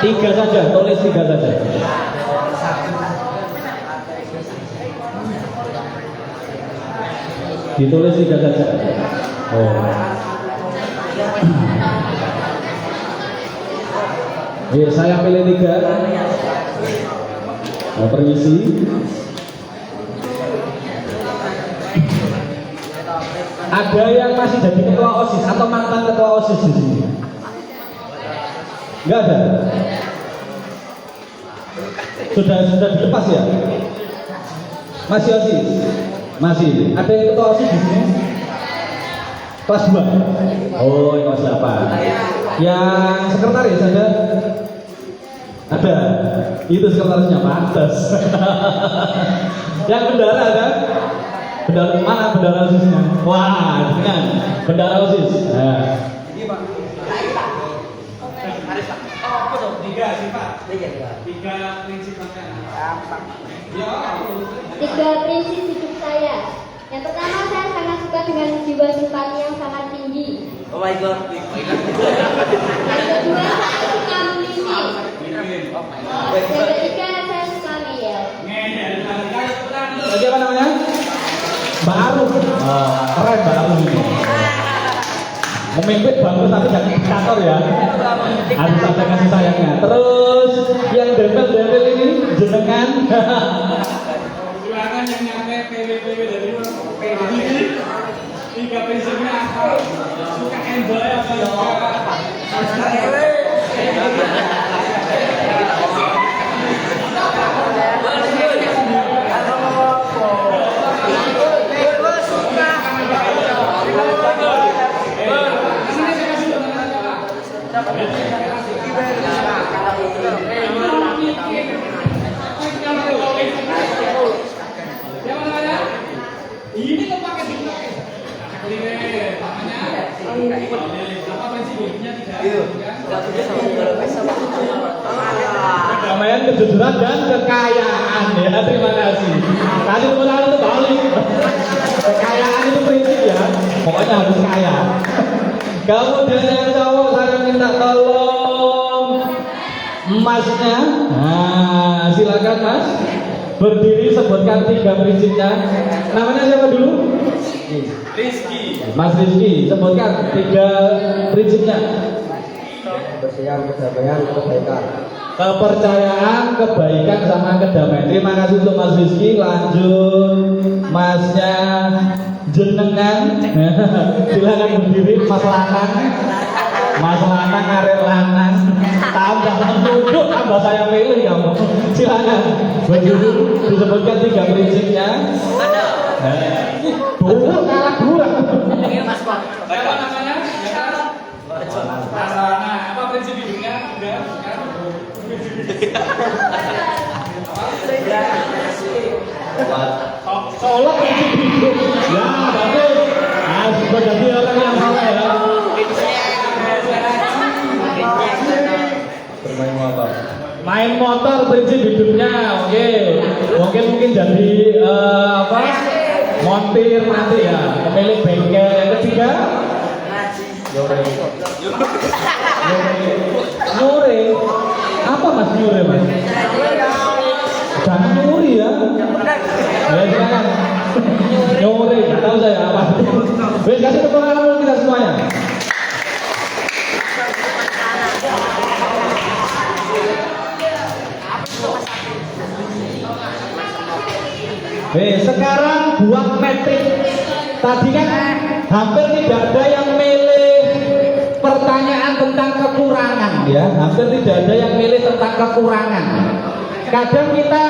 Tiga saja, tulis tiga saja. Ditulis tiga saja. Oh. Ya, saya pilih tiga. Nah, permisi. Ada yang masih jadi ketua OSIS atau mantan ketua OSIS di sini? Enggak ada. Sudah dilepas ya? Masih OSIS? Masih. Ada yang ketua OSIS di sini? Kelas 2? Oh, kelas 8. Yang sekretaris ada? Ada. Itu sekretarisnya pantas. Yang bendara ada? Bendara mana bendara OSISnya? Wah, dengan bendara OSIS. Nah. Ini Pak. Tiga sih Pak. Tiga prinsip makan. Tiga prinsip hidup saya. Yang pertama, saya sangat suka dengan jiwa simpati yang sangat tinggi. Oh my god. Yang kedua, saya suka memimpi. Yang ketiga, saya suka ngeyel. Lagi apa namanya? Baru. Keren baru ini. Memimpin bagus tapi jangan diktator ya. Harus ada kasih sayangnya. Terus yang dempel-dempel ini jenengan. Silakan yang nyampe PW dari PW. Tiga prinsipnya apa? Suka enjoy apa suka? Ini kok pakai dipakai? Apa prinsip hidupnya Kedamaian, kejujuran dan kekayaan ya. Terima kasih. Tadi teman-teman itu balik. Kekayaan itu prinsip ya. Pokoknya harus kaya. Kemudian yang cowok saya minta tolong emasnya. Nah, silakan Mas. Berdiri sebutkan tiga prinsipnya. Namanya siapa dulu? Rizky. Mas Rizky, sebutkan tiga prinsipnya. Kebersihan, kedamaian, kebaikan. Kepercayaan, kebaikan, sama kedamaian. Terima kasih untuk Mas Rizky. Lanjut, Masnya jenengan. Silakan berdiri, Mas Lanang. Mas Lanang, Arek Lanang. Tambah duduk, tambah saya pilih kamu. Silakan berdiri, disebutkan tiga prinsipnya. Dulu kalah dua. Apa namanya? Nah, apa prinsip hidupnya? Seolah prinsip hidup. Ya, bagus. Nah, sudah jadi orang yang salah ya. Bermain motor. Main motor prinsip hidupnya, oke. Mungkin jadi apa? Montir nanti ya, pemilik bengkel. Yang ketiga, nyuri. Apa Mas nyuri Mas? Jangan nyuri ya. Ya silakan. Nyuri, nggak tahu saya apa. Wes kasih tepuk tangan dulu kita semuanya. Sekarang buat metrik. Tadi kan hampir tidak ada yang milih pertanyaan tentang kekurangan ya. Hampir tidak ada yang milih tentang kekurangan. Kadang kita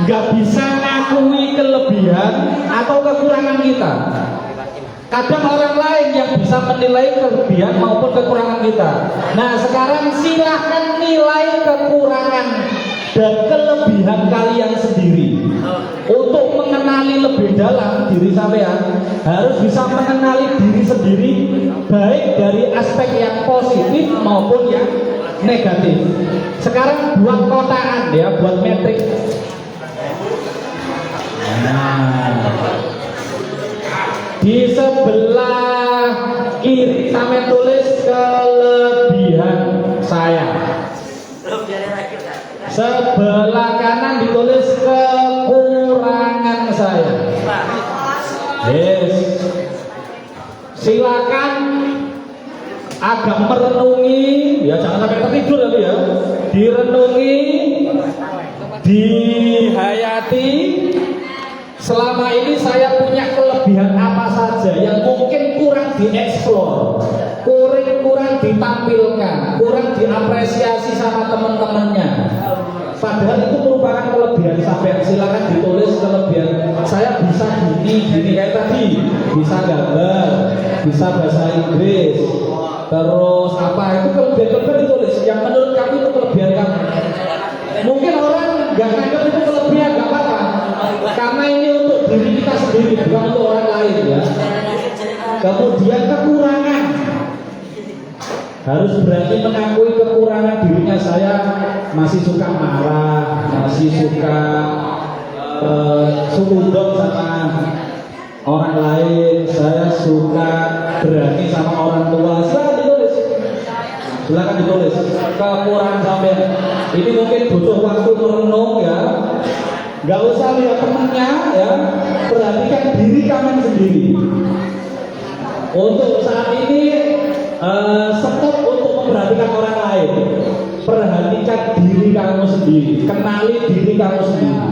nggak bisa ngakui kelebihan atau kekurangan kita. Kadang orang lain yang bisa menilai kelebihan maupun kekurangan kita. Nah sekarang silahkan nilai kekurangan dan kelebihan kalian sendiri. Untuk mengenali lebih dalam diri sampean, harus bisa mengenali diri sendiri baik dari aspek yang positif maupun yang negatif. Sekarang buat kotaan ya, buat metrik. Nah, di sebelah kiri sampai tulis kelebihan saya. Sebelah kanan ditulis kekurangan saya. Yes. Silakan agak merenungi, ya jangan sampai tertidur tapi ya. Direnungi, dihayati. Selama ini saya punya kelebihan apa saja yang mungkin kurang dieksplor, kurang ditampilkan, kurang diapresiasi sama teman-temannya. Padahal itu merupakan kelebihan sampai. Silakan ditulis kelebihan saya bisa gini kayak tadi, bisa gambar, bisa bahasa Inggris, terus apa itu kelebihan ditulis. Yang menurut kamu itu kelebihan kamu. Mungkin orang nggak nganggap itu kelebihan, nggak apa-apa. Karena ini untuk diri kita sendiri, bukan untuk orang lain ya. Kemudian kekurangan, harus berani mengakui kekurangan dirinya. Saya masih suka marah, masih suka sukudon sama orang lain. Saya suka berani sama orang tua. Silakan ditulis kekurangan sampai. Ini mungkin butuh waktu merenung ya. Gak usah lihat temennya ya, perhatikan diri kamu sendiri. Untuk saat ini stop untuk memperhatikan orang lain. Perhatikan diri kamu sendiri, kenali diri kamu sendiri.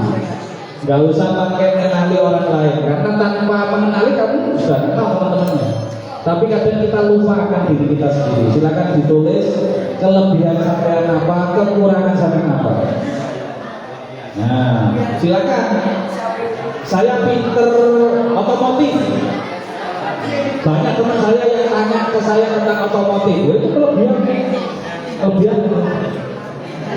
Gak usah pakai mengenali orang lain, karena tanpa mengenali kamu sudah kenal teman-temannya. Tapi kadang kita lupa akan diri kita sendiri. Silakan ditulis kelebihan sampean apa, kekurangan sampean apa. Nah, silakan. Saya pinter otomotif. Banyak teman saya yang tanya ke saya tentang otomotif. Itu kelebihan.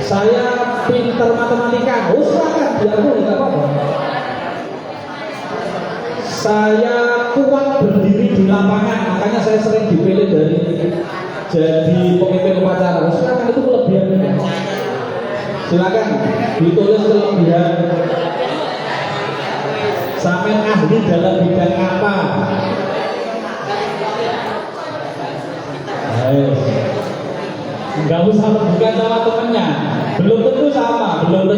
Saya pinter matematika. Oh, silakan, diakui, nggak apa-apa. Saya kuat berdiri di lapangan, makanya saya sering dipilih jadi pemimpin upacara. Silakan, itu kelebihan. Silakan ditulis kelebihan. Sampai ahli dalam bidang apa? Enggak usah bukan sama temennya. Belum tentu sama. Kelebihan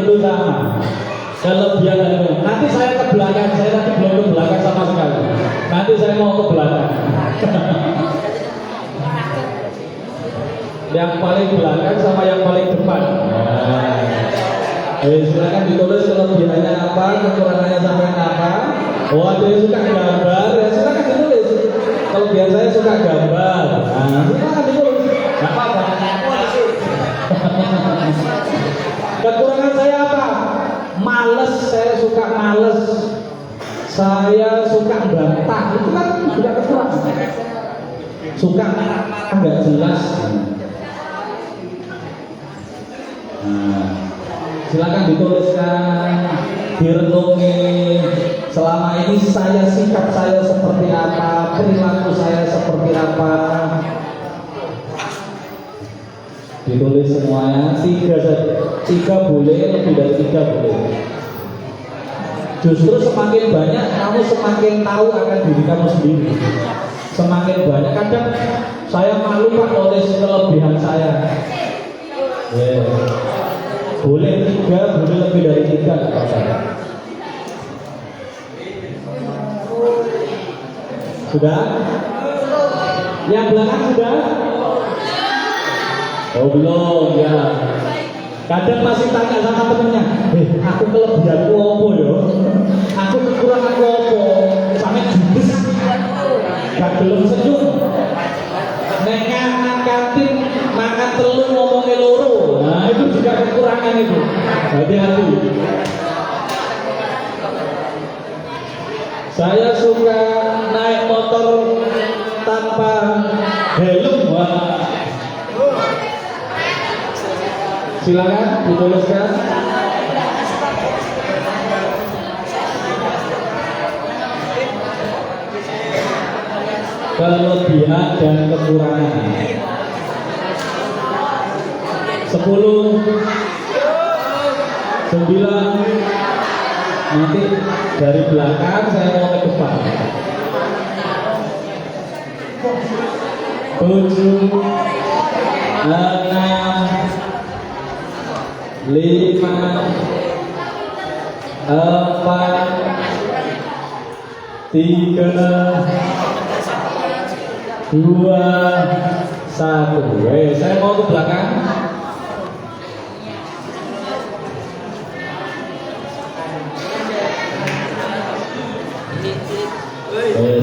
itu. Nanti saya ke belakang. Saya nanti belum ke belakang sama sekali. Nanti saya mau ke belakang. Yang paling belakang sama yang paling depan. Silakan ditulis kelebihannya apa, kekurangannya sampai apa. Oh, ada yang suka gambar, ya silakan ditulis. Kelebihan saya suka gambar. Nah, silakan ditulis. Nggak apa-apa. Kekurangan saya apa? Males, saya suka males. Saya suka bantah. Itu kan juga kekurangan. Suka nggak jelas. Nah, silakan dituliskan, direnungi. Selama ini sikap saya seperti apa, perilaku saya seperti apa. Ditulis semuanya. 3 boleh, lebih dari 3 boleh. Justru semakin banyak kamu semakin tahu akan diri kamu sendiri. Semakin banyak, kadang saya malu Pak nulis kelebihan saya. Boleh 3, boleh lebih dari 3. Sudah? Yang belakang sudah? Oh belum ya. Kadang masih tanya sama temennya, aku kelebihanku apa ya? Aku kekuranganku apa? Sampai judes, gak belum senyum. Nengah kantin makan telur ngomongnya loro. Nah itu juga kekurangan itu. Hati-hati. Saya suka naik motor tanpa helm. Silakan dituliskan. Kelebihan dan kekurangan. 10, 9. Nanti dari belakang saya mau ke depan. 7, 6, 5, Saya mau ke belakang.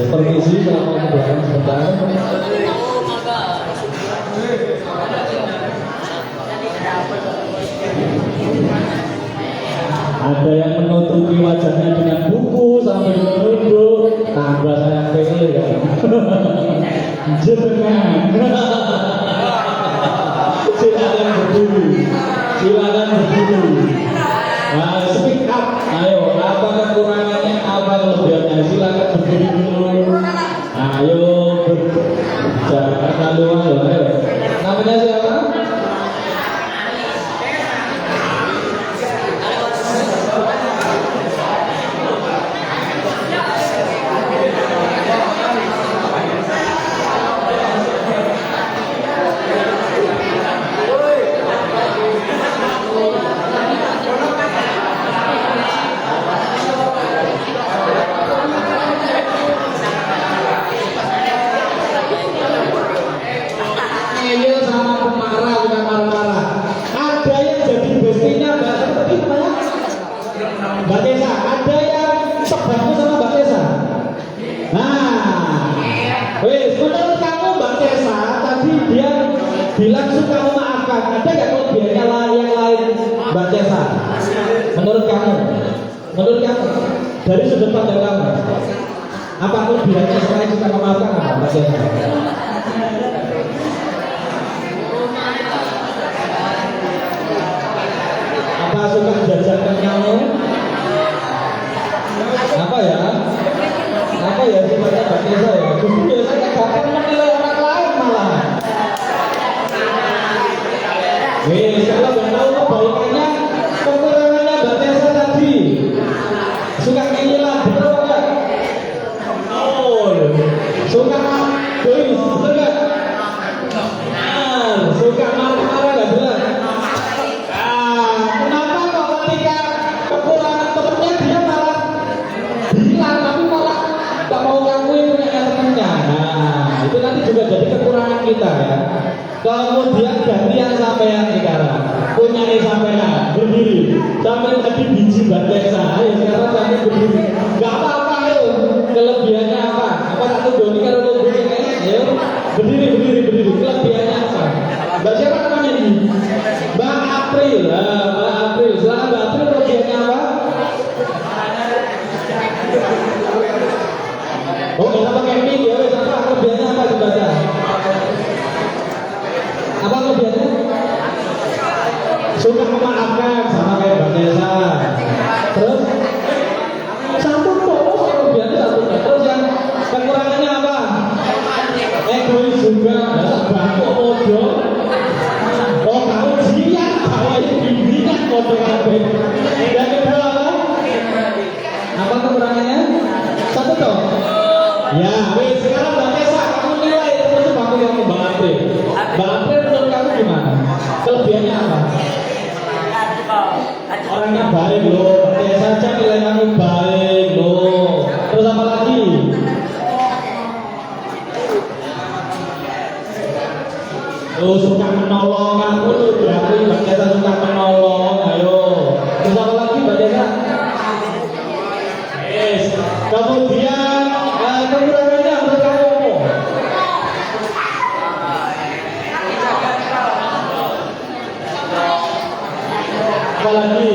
Permisi, saya mau ke belakang sebentar. Ada yang menutupi wajahnya dengan buku sampai menunduk, tambah saya pilih ya. Jenengan. Silakan berdiri. Silakan berdiri. Nah, speak up. Ayo, apa kekurangannya, apa kelebihannya? Silakan berdiri dulu. Ayo, jangan lalu. Ayo. Namanya siapa? Ngeyel sama pemarah, bukan marah-marah. Ada yang jadi bestinya Mbak Tessa. Ada yang sebabnya sama Mbak Tessa. Nah, menurut kamu Mbak Tessa tadi dia bilang suka memaafkan. Ada nggak kelebihannya yang lain Mbak Tessa? Menurut kamu dari sudut pandang kamu, apa kelebihannya selain suka memaafkan apa Mbak Tessa? Apa suka jajan kenyangmu? Apa ya sifatnya Mbak Tessa ya? Justru biasanya gampang menilai orang lain malah. Kalau nggak tahu kebaikannya, kekurangannya Mbak Tessa tadi. Suka ngeyelan, betul nggak? Suka egois, betul nggak? Suka marah-marah nggak jelas. Kenapa kok ketika kekurangan temennya dia malah bilang, tapi malah tak mau ngakuin punya temennya. Nah, itu nanti juga jadi kekurangan kita ya. Kemudian gantian sampean sekarang, punya sampean berdiri, sampean tadi biji Mbak Tessa, ayo sekarang sampean berdiri. Gak apa-apa, ayo kelebihannya apa? Apa satu doni kalau kelebihannya? Ayo berdiri. Kelebihannya apa? Mbak siapa namanya ini? Mbak April. Mbak April. Silakan Mbak April, kelebihannya apa? Oh, kita pakai mic ya, wes apa kelebihannya apa dibaca? Apa kelebihannya? Suka memaafkan sama kayak Mbak Tessa. Terus santun kok, kelebihannya santun. Terus yang kekurangannya apa? Egois juga, bangkok bodoh. Oh, kau jian, kau aja bimbingan bodoh kabeh. Yang kedua apa? Apa kekurangannya? Satu toh. Ya, wes sekarang Mbak Tessa, kamu nilai terus aku yang Mbak April. Mbak April menurut kamu gimana? Kelebihannya apa? Orangnya baik loh, Mbak Tessa aja nilai kamu baik loh. Terus apa lagi? Lo suka menolong, aku tuh diakui Mbak Tessa suka menolong, ayo. Terus apa lagi Mbak Tessa? Yes. Kemudian kekurangannya menurut kamu? Apa lagi?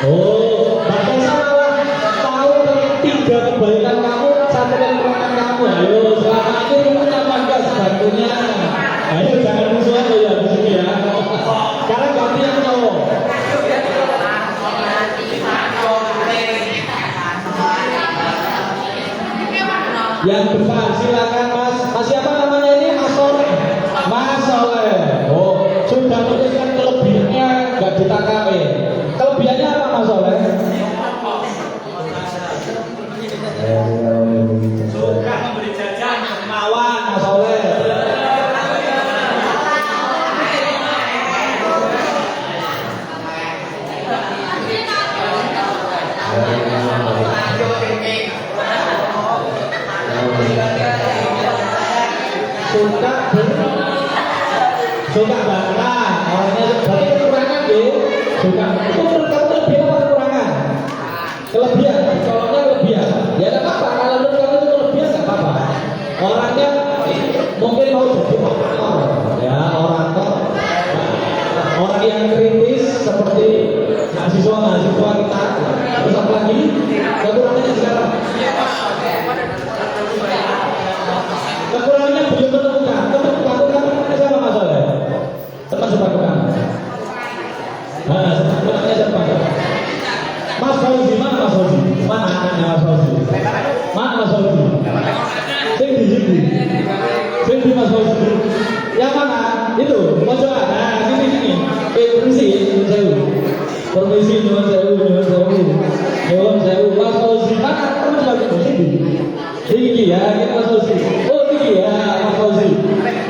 Oh, Mbak Tessa malah tahu 3 kebaikan kamu, 1 kekurangan kamu. Ayo, selama ini punya apa enggak sebantunya? Ayo jangan musuhan lo ya di sini ya. Sekarang ganti yang cowok. Yang depan silakan Mas. Mas siapa namanya ini? Mas Soleh. Mas Soleh. Oh, sudah menuliskan kelebihannya nggak ditangkapin. Kelebihannya apa Mas Soleh? Suka memberi jajan, dermawan Mas Soleh. suka bantah, orangnya berarti kekurangan ya. Suka itu menurut kamu kelebihan apa kekurangan? Kelebihan, coloknya kelebihan. Ya nggak apa-apa, kalau menurut kamu itu kelebihan nggak apa-apa. Orangnya mungkin mau jadi ya orang yang kritis seperti mahasiswa kita. Terus apa lagi? Kekurangannya sekarang. Kekurangannya belum menemukan. Kekurangannya siapa masalah? Teman sebab kamu. Nah, sebenarnya siapa? Mas Fauzi, mana Mas Fauzi? Mana anaknya Mas Fauzi? Mana Mas Fauzi? Sing di Mas Fauzi. Yang mana? Itu, pojok. Nah, sini. Permisi, nyuwun sewu. Mas Fauzi, mana teman sebab kamu sini? Tinggi ya, ini Mas Fauzi. Oh, tinggi ya, Mas Fauzi.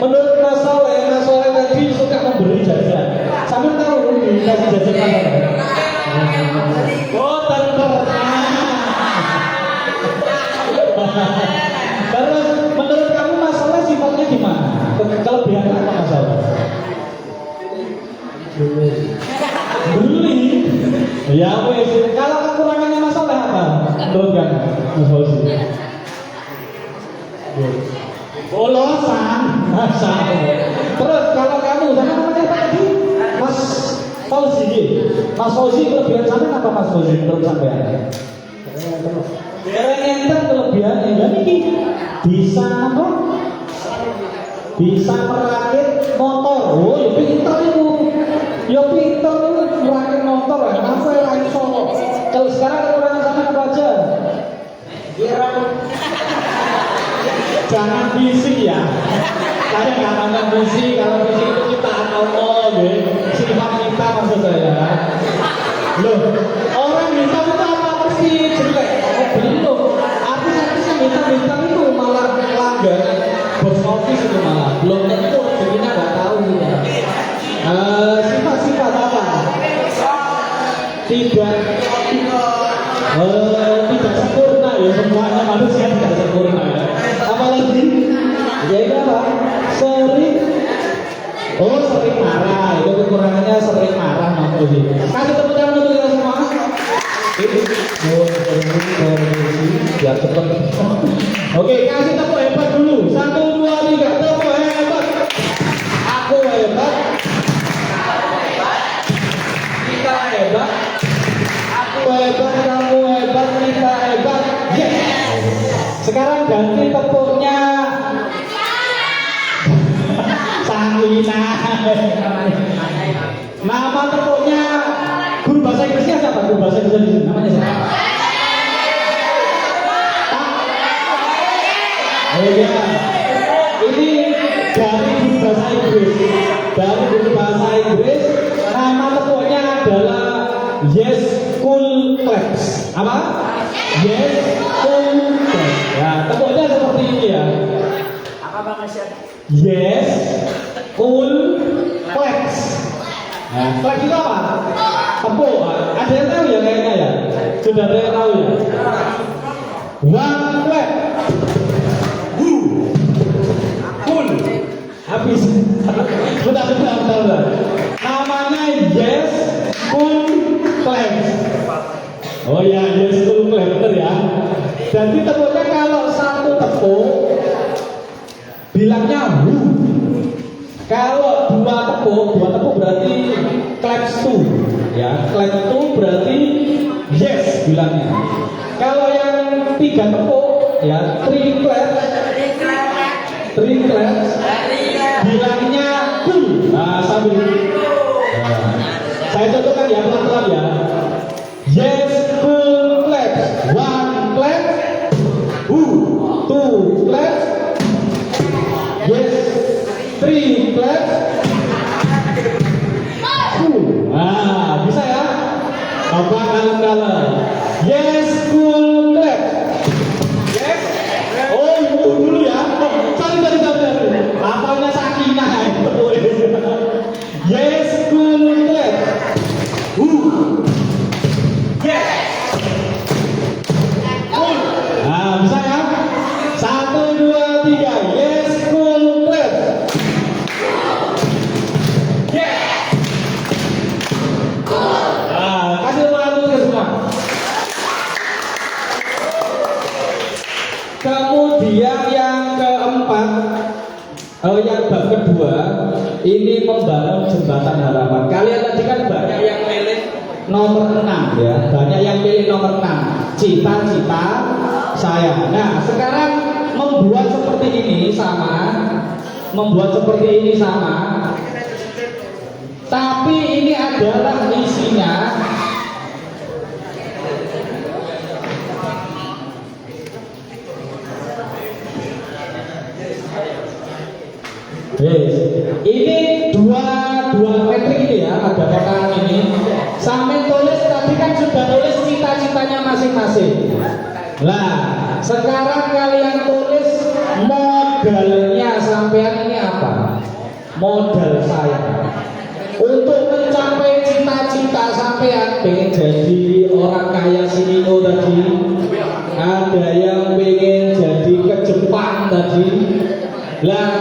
Menurut Mas Soleh tadi suka memberi jajan. Sampai tahu dikasih jajan apa? Oh, terus menurut kamu Mas Soleh sifatnya gimana? Kelebihan apa Mas Soleh? Bully. Ya wes. Kalau kekurangannya Mas Soleh apa? Menurut kamu Mas Fauzi? Polosan. Terus kalau kamu sama namanya apa tadi? Mas Fauzi. Mas Fauzi kelebihan sampean apa Mas Fauzi menurut sampean? Enten kelebihannya ya niki bisa apa? Bisa merakit motor. Oh, ya pinter itu. Ya pinter itu merakit motor. Apa yang iso? Kalau sekarang kekurangan sampean apa aja? Jangan bisik ya. Saya nggak nonton musik. Kalau musik itu ciptaan Allah, sifat kita maksud saya. Loh, orang bintang itu apa pasti jelek? Oh belum. Artis-artis yang bintang itu malah langganan box office itu malah. Belum tentu rezekinya nggak tahu ya. Sifat-sifat apa? Tidak sempurna ya, semuanya manusia tidak sempurna ya. Apalagi ya itu apa? Sering marah. Itu kekurangannya sering marah Mas Fauzi. Kasih tepuk tangan untuk kita semua. Biar cepet. Oke, kasih tepuk hebat dulu. 1, 2, 3, tepuk hebat. Aku hebat. Kita hebat. Aku hebat, kamu hebat, kita hebat. Yes. Sekarang ganti tepuknya Sanglina. Nama tepuknya guru bahasa Inggrisnya siapa? Guru bahasa Inggris di sini namanya siapa? Oh iya. Ini dari guru bahasa Inggris. Nama tepuknya adalah Yes Cool Claps. Apa? Yes Cool Claps. Ya, tepuknya seperti ini ya. Apa Bang Asyad? Yes Cool Claps. Nah, claps itu apa? Tepuk. Ada yang tahu ya kayaknya ya? Sudah ada yang tahu ya? One clap. Cool. Habis. Bentar. Namanya Yes Cool Claps. Oh ya, Yes Cool Claps, bener ya. Jadi tepuknya kalau satu tepuk bilangnya hu. Kalau dua tepuk berarti claps two. Ya, claps two berarti yes bilangnya. Kalau yang 3 tepuk ya, three claps bilangnya cool. Nah, sambil saya contohkan ya pelan-pelan ya. Yes cool claps. 1 clap. 2 claps. Yes 3 claps. Nah, bisa ya? Apa kalem-kalem? Yes cool clap. Yes. Oh, dulu ya. Sorry. Apanya Sakinah itu. Yes cool clap. Oh, yang bab kedua ini membangun jembatan harapan. Kalian tadi kan banyak yang milih nomor 6 ya, banyak yang pilih nomor 6. Cita-cita saya. Nah, sekarang membuat seperti ini sama. Tapi ini adalah isinya ini dua metrik ini ya, ada kotak ini. Sampai tulis tadi kan sudah tulis cita-citanya masing-masing. Nah, sekarang kalian tulis modalnya sampean ini apa? Modal saya untuk mencapai cita-cita sampean, pengen jadi orang kaya CEO tadi, ada yang pengen jadi ke Jepang tadi. Lah,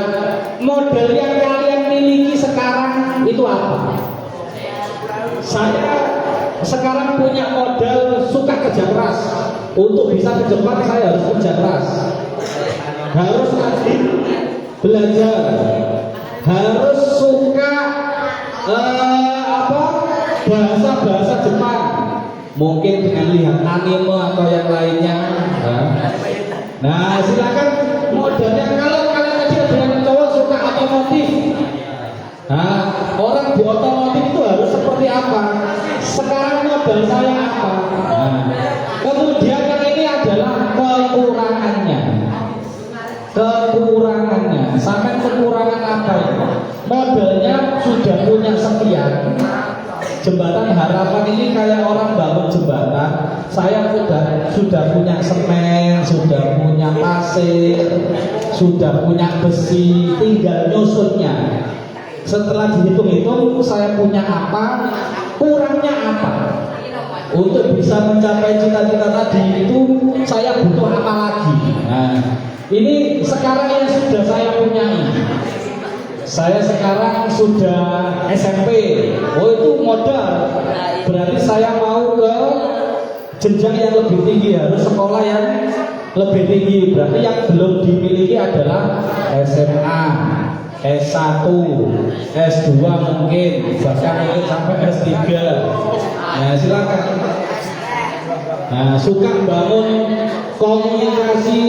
modal yang kalian miliki sekarang itu apa? Saya sekarang punya modal suka kerja keras. Untuk bisa ke Jepang saya harus kerja keras, harus rajin belajar, harus suka bahasa Jepang, mungkin dengan lihat anime atau yang lainnya. Nah, silakan modalnya. Kalau kalian tadi ada yang cowok suka otomotif, nah, orang di otomotif itu harus seperti apa? Sekarang modal saya apa? Nah, kemudian yang ini adalah kekurangannya. Sampai kekurangan apa ya? Modalnya sudah punya sekian. Jembatan harapan ini kayak orang bangun jembatan. Saya sudah punya semen, sudah punya pasir, sudah punya besi, tinggal nyusunnya. Setelah dihitung-hitung saya punya apa, kurangnya apa. Untuk bisa mencapai cita-cita tadi itu saya butuh apa lagi. Nah, ini sekarang yang sudah saya punya. Saya sekarang sudah SMP. Oh, itu modal. Berarti saya mau ke jenjang yang lebih tinggi, harus sekolah yang lebih tinggi. Berarti yang belum dimiliki adalah SMA, S1, S2 mungkin, bahkan mungkin sampai S3. Nah, silakan. Nah, suka bangun komunikasi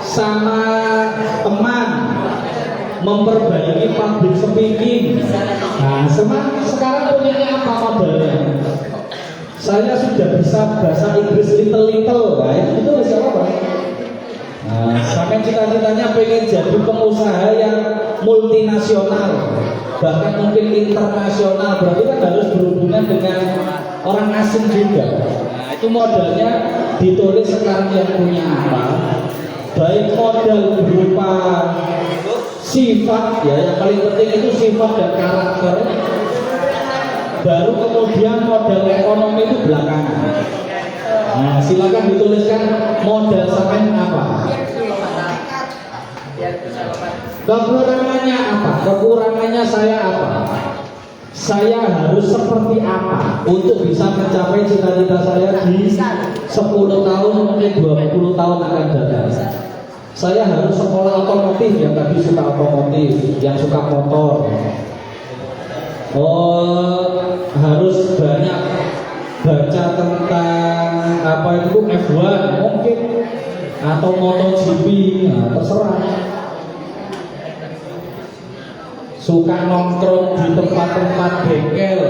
sama teman, memperbaiki public speaking. Nah, sekarang punya apa modalnya? Saya sudah bisa bahasa Inggris little. Nah, itu bisa apa? Nah, sampai cita-citanya pengen jadi pengusaha yang multinasional, bahkan mungkin internasional. Berarti kan harus berhubungan dengan orang asing juga. Nah, itu modalnya ditulis sekarang yang punya apa. Baik modal berupa sifat ya, yang paling penting itu sifat dan karakter. Baru kemudian modal ekonomi itu belakangan. Nah, silakan dituliskan modal sampai apa. Kekurangannya apa? Kekurangannya saya apa? Saya harus seperti apa untuk bisa mencapai cita-cita saya di 10 tahun, mungkin 20 tahun akan datang. Saya harus sekolah otomotif, yang tadi suka otomotif, yang suka motor. Oh, harus banyak baca tentang apa itu F1 mungkin, atau MotoGP, nah, terserah. Suka nongkrong di tempat-tempat bengkel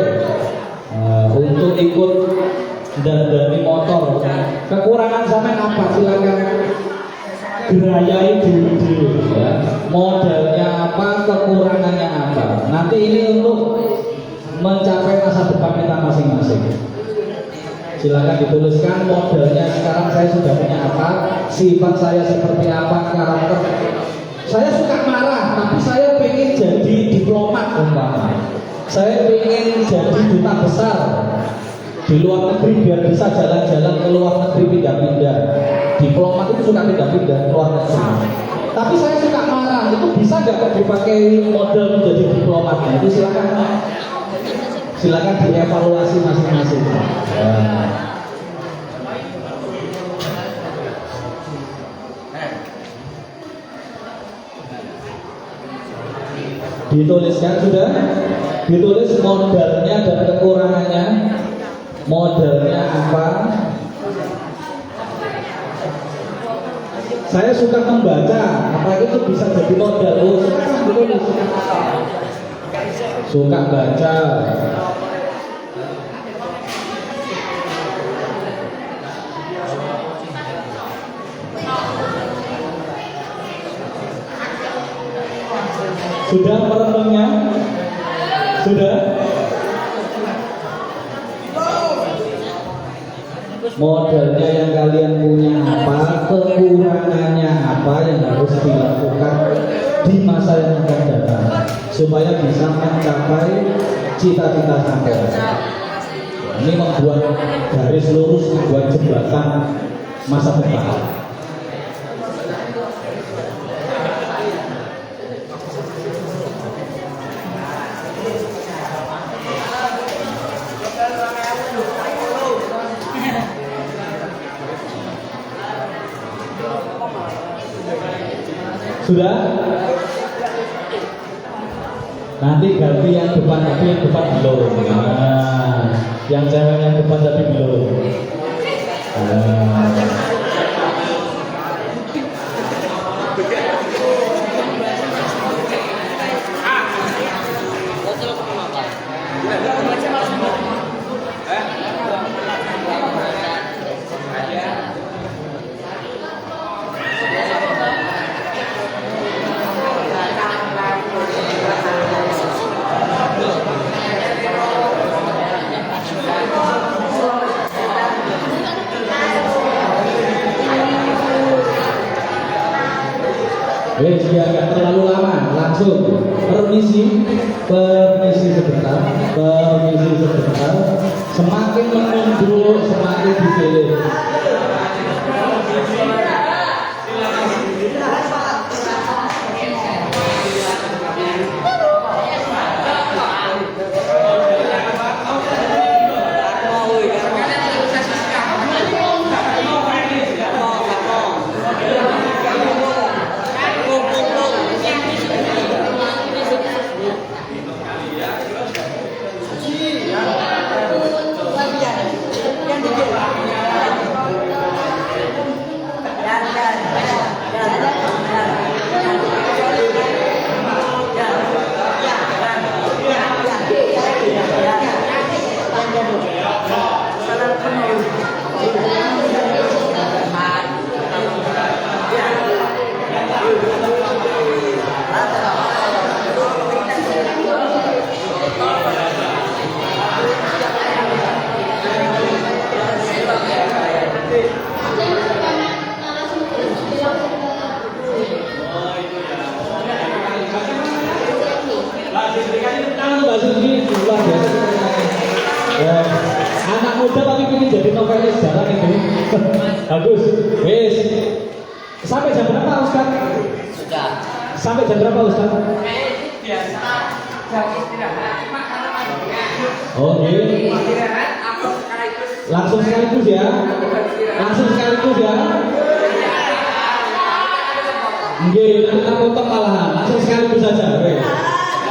untuk ikut dari motor. Kekurangan sampai apa? Silakan gerayai dulu ya. Modalnya apa, kekurangannya apa. Nanti ini untuk mencapai masa depan kita masing-masing. Silakan dituliskan modalnya. Sekarang saya sudah punya apa, sifat saya seperti apa, karakter. Saya suka marah, tapi saya pengen jadi diplomat umpama. Saya pengen jadi duta besar di luar negeri biar bisa jalan-jalan ke luar negeri, pindah-pindah. Diplomat itu suka pindah-pindah ke luar negeri. Tapi saya suka marah, itu bisa nggak dipakai modal menjadi diplomatnya? Itu silakan dievaluasi masing-masing. Dituliskan sudah? Ditulis modalnya dan kekurangannya. Modalnya apa? Saya suka membaca, apalagi itu bisa jadi modal. Oh, ditulis. Suka baca. Sudah merenungnya? Sudah? Modalnya yang kalian punya apa? Kekurangannya apa yang harus dilakukan di masa yang akan datang supaya bisa mencapai cita-cita kalian. Ini membuat garis lurus, membuat jembatan masa depan. Sudah? Nanti ganti yang depan, tapi yang depan belum. Nah, yang cewek yang depan tapi belum. Biar nggak terlalu lama, langsung permisi sebentar, semakin menunduk, semakin dipilih. Anak muda tapi ingin jadi novelis jalan itu. Bagus. Wes. Sampai jam berapa Ustaz? Sudah. Sampai jam berapa Ustaz? Biasa jam istirahat cuma karena mandinya. Oh, iya. Istirahat aku sekaligus. Langsung sekaligus ya. Langsung sekaligus ya. Nggih, kita potong malahan. Langsung sekaligus saja. Wes.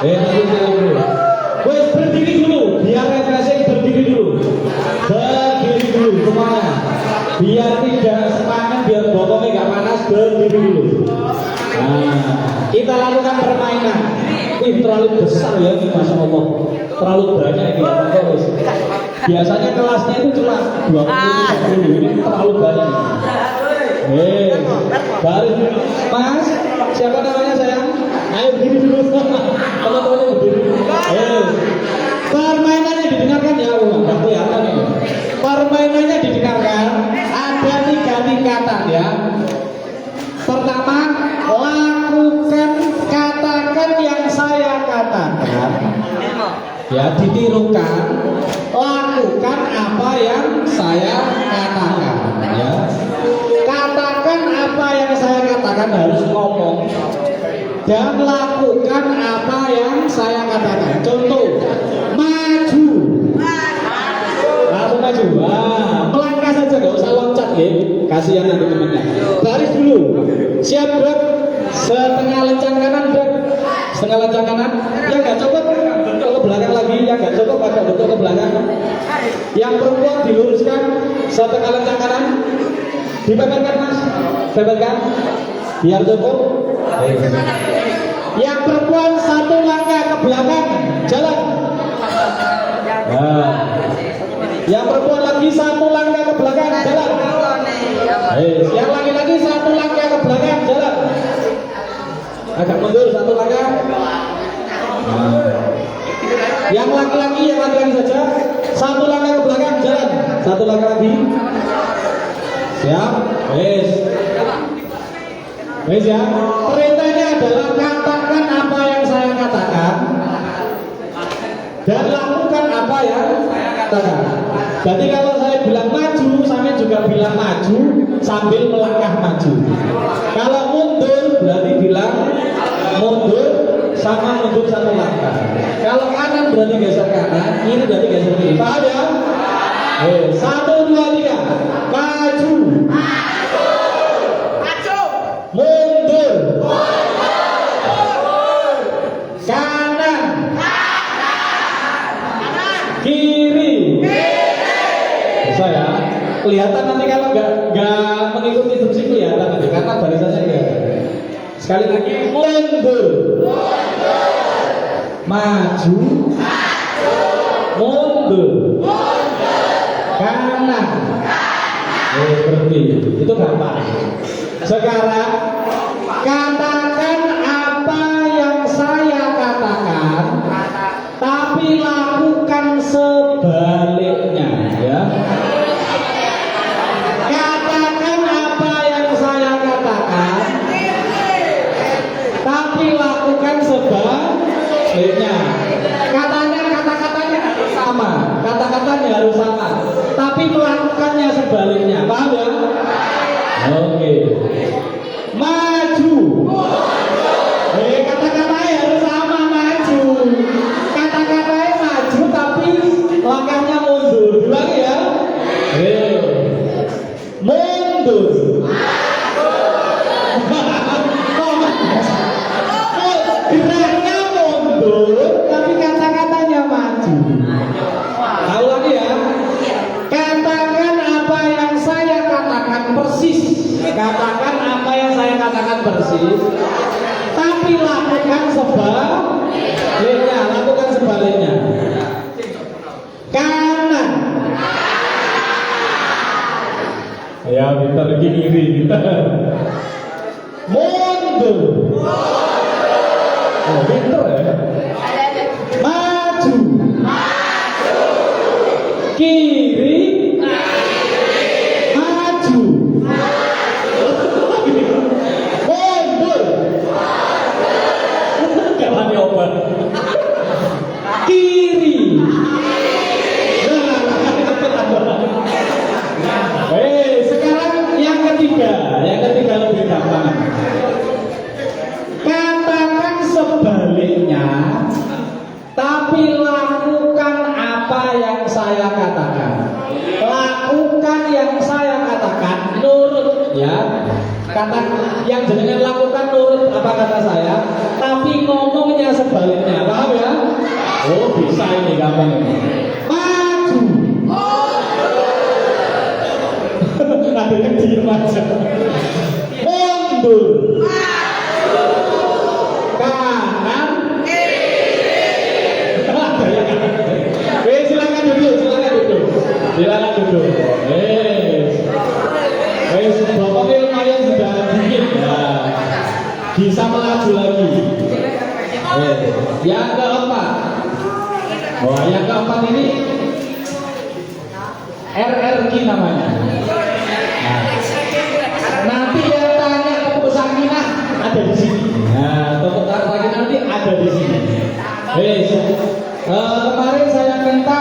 Langsung sekaligus. Wes berdiri dulu, biar refreshing berdiri dulu. Berdiri dulu semuanya. Biar tidak sepanjang, biar bokongnya nggak panas, berdiri dulu. Nah, kita lakukan permainan. Ih, terlalu besar ya ini, Masya Allah. Terlalu banyak ini. Biasanya kelasnya itu cuma 20-30, ini terlalu banyak. Baris dulu. Mas, siapa namanya sayang? Ayo berdiri dulu. Teman-temannya berdiri. Permainannya didengarkan ya, nggak kelihatan ini. Permainannya didengarkan. Ada 3 tingkatan ya. Pertama, lakukan, katakan yang saya katakan. Ya, ditirukan. Lakukan apa yang saya katakan. Ya. Katakan apa yang saya katakan, harus ngomong. Dan lakukan apa yang saya katakan. Contoh, maju. Langsung maju. Melangkah saja, nggak usah loncat ya. Kasihan nanti temennya. Baris dulu. Siap gerak. Setengah lencang kanan gerak. Setengah lencang kanan. Yang perempuan diluruskan satu kencang kanan. Dipepetkan mas, pepetkan. Biar cukup. Yang perempuan satu langkah ke belakang, jalan. Nah. Yang perempuan lagi satu langkah ke belakang, jalan. Yang laki-laki satu langkah ke belakang, jalan. Agak mundur satu langkah. Nah. Yang laki-laki saja satu langkah ke belakang, jalan. Satu langkah lagi. Siap? Wes ya. Perintahnya adalah katakan apa yang saya katakan dan lakukan apa yang saya katakan. Jadi kalau saya bilang maju, sampai juga bilang maju sambil melangkah maju. Kalau mundur berarti bilang mundur sama mundur satu langkah. Kalau kanan berarti geser kanan, kiri berarti geser kiri. Paham ya? 1, 2, 3. Maju. Mundur. Kanan. Kiri. Bisa ya? Kelihatan nanti kalau nggak mengikuti instruksi kelihatan nanti karena barisannya kelihatan. Sekali lagi mundur. Maju. Mundur. Kanan. Berhenti. Itu gampang. Sekarang katakan apa yang saya katakan, tapi lakukan sebaliknya, ya. Katakan apa yang saya katakan, tapi lakukan sebaliknya. Kata-katanya harus sama, kata-katanya harus sama, tapi melakukannya sebaliknya. Paham ya? Oke. Maju. Kata-katanya harus sama, maju. Kata-katanya maju tapi langkahnya mundur. Ulang ya. Mundur. Geraknya mundur tapi kata-katanya maju. Tahu lagi ya. Katakan apa yang saya katakan persis. Katakan apa yang saya katakan persis, tapi lakukan sebaliknya. Lakukan sebaliknya. Kanan. Ya, pintar kiri. Mundur. Oh, pintar ya. Maju. Kiri. Maju. Kiri. Sekarang yang ketiga lebih gampang. Katakan sebaliknya, tapi lakukan apa yang saya katakan. Lakukan yang saya katakan, nurut ya. Kata yang jenengan lakukan nurut apa kata saya, tapi ngomongnya sebaliknya. Paham ya? Oh, bisa ini gampang ini. Maju. Ada yang diem aja. Mundur. Kanan. Silakan duduk. Bapaknya lumayan sudah dingin ya. Bisa melaju lagi. Yang keempat. Yang keempat ini RRQ namanya. Nanti yang tanya ke Sakinah ada di sini. Nah, Toko Sakinah nanti ada di sini. Kemarin saya minta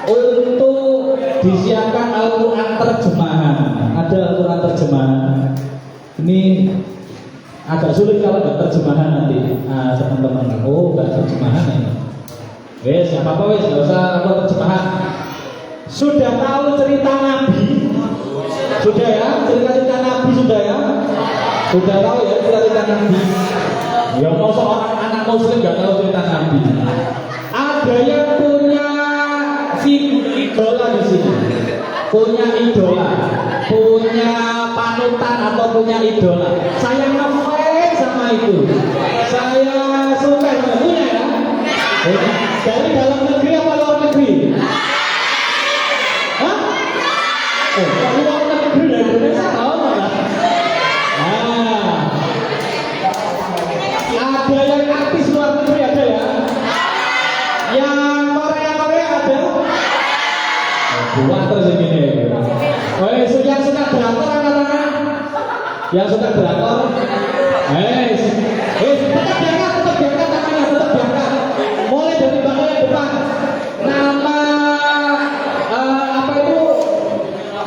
untuk disiapkan Al-Quran terjemahan. Ada Al-Quran terjemahan. Ini agak sulit kalau nggak terjemahan nanti, teman-teman. Oh, nggak terjemahan ini. Siapa apa nggak usah Al-Quran terjemahan. Sudah tahu cerita Nabi? Sudah ya, cerita Nabi sudah ya. Sudah tahu ya cerita Nabi. Ya mau seorang anak muslim nggak tahu cerita Nabi. Ada yang punya figur idola di punya idola, punya panutan atau punya idola. Saya ngefans sama itu. Saya suka sama punya ya. Dari dalam negeri apa luar negeri? Hah? Oh, kalau luar negeri dari Indonesia tahu nggak? Ada yang artis luar negeri ada ya? Yang Korea ada? Buat terus begini. Oh, yang suka drakor anak-anak? Yang suka drakor? Tetap diangkat namanya. Mulai dari bangku yang depan. Nama apa itu?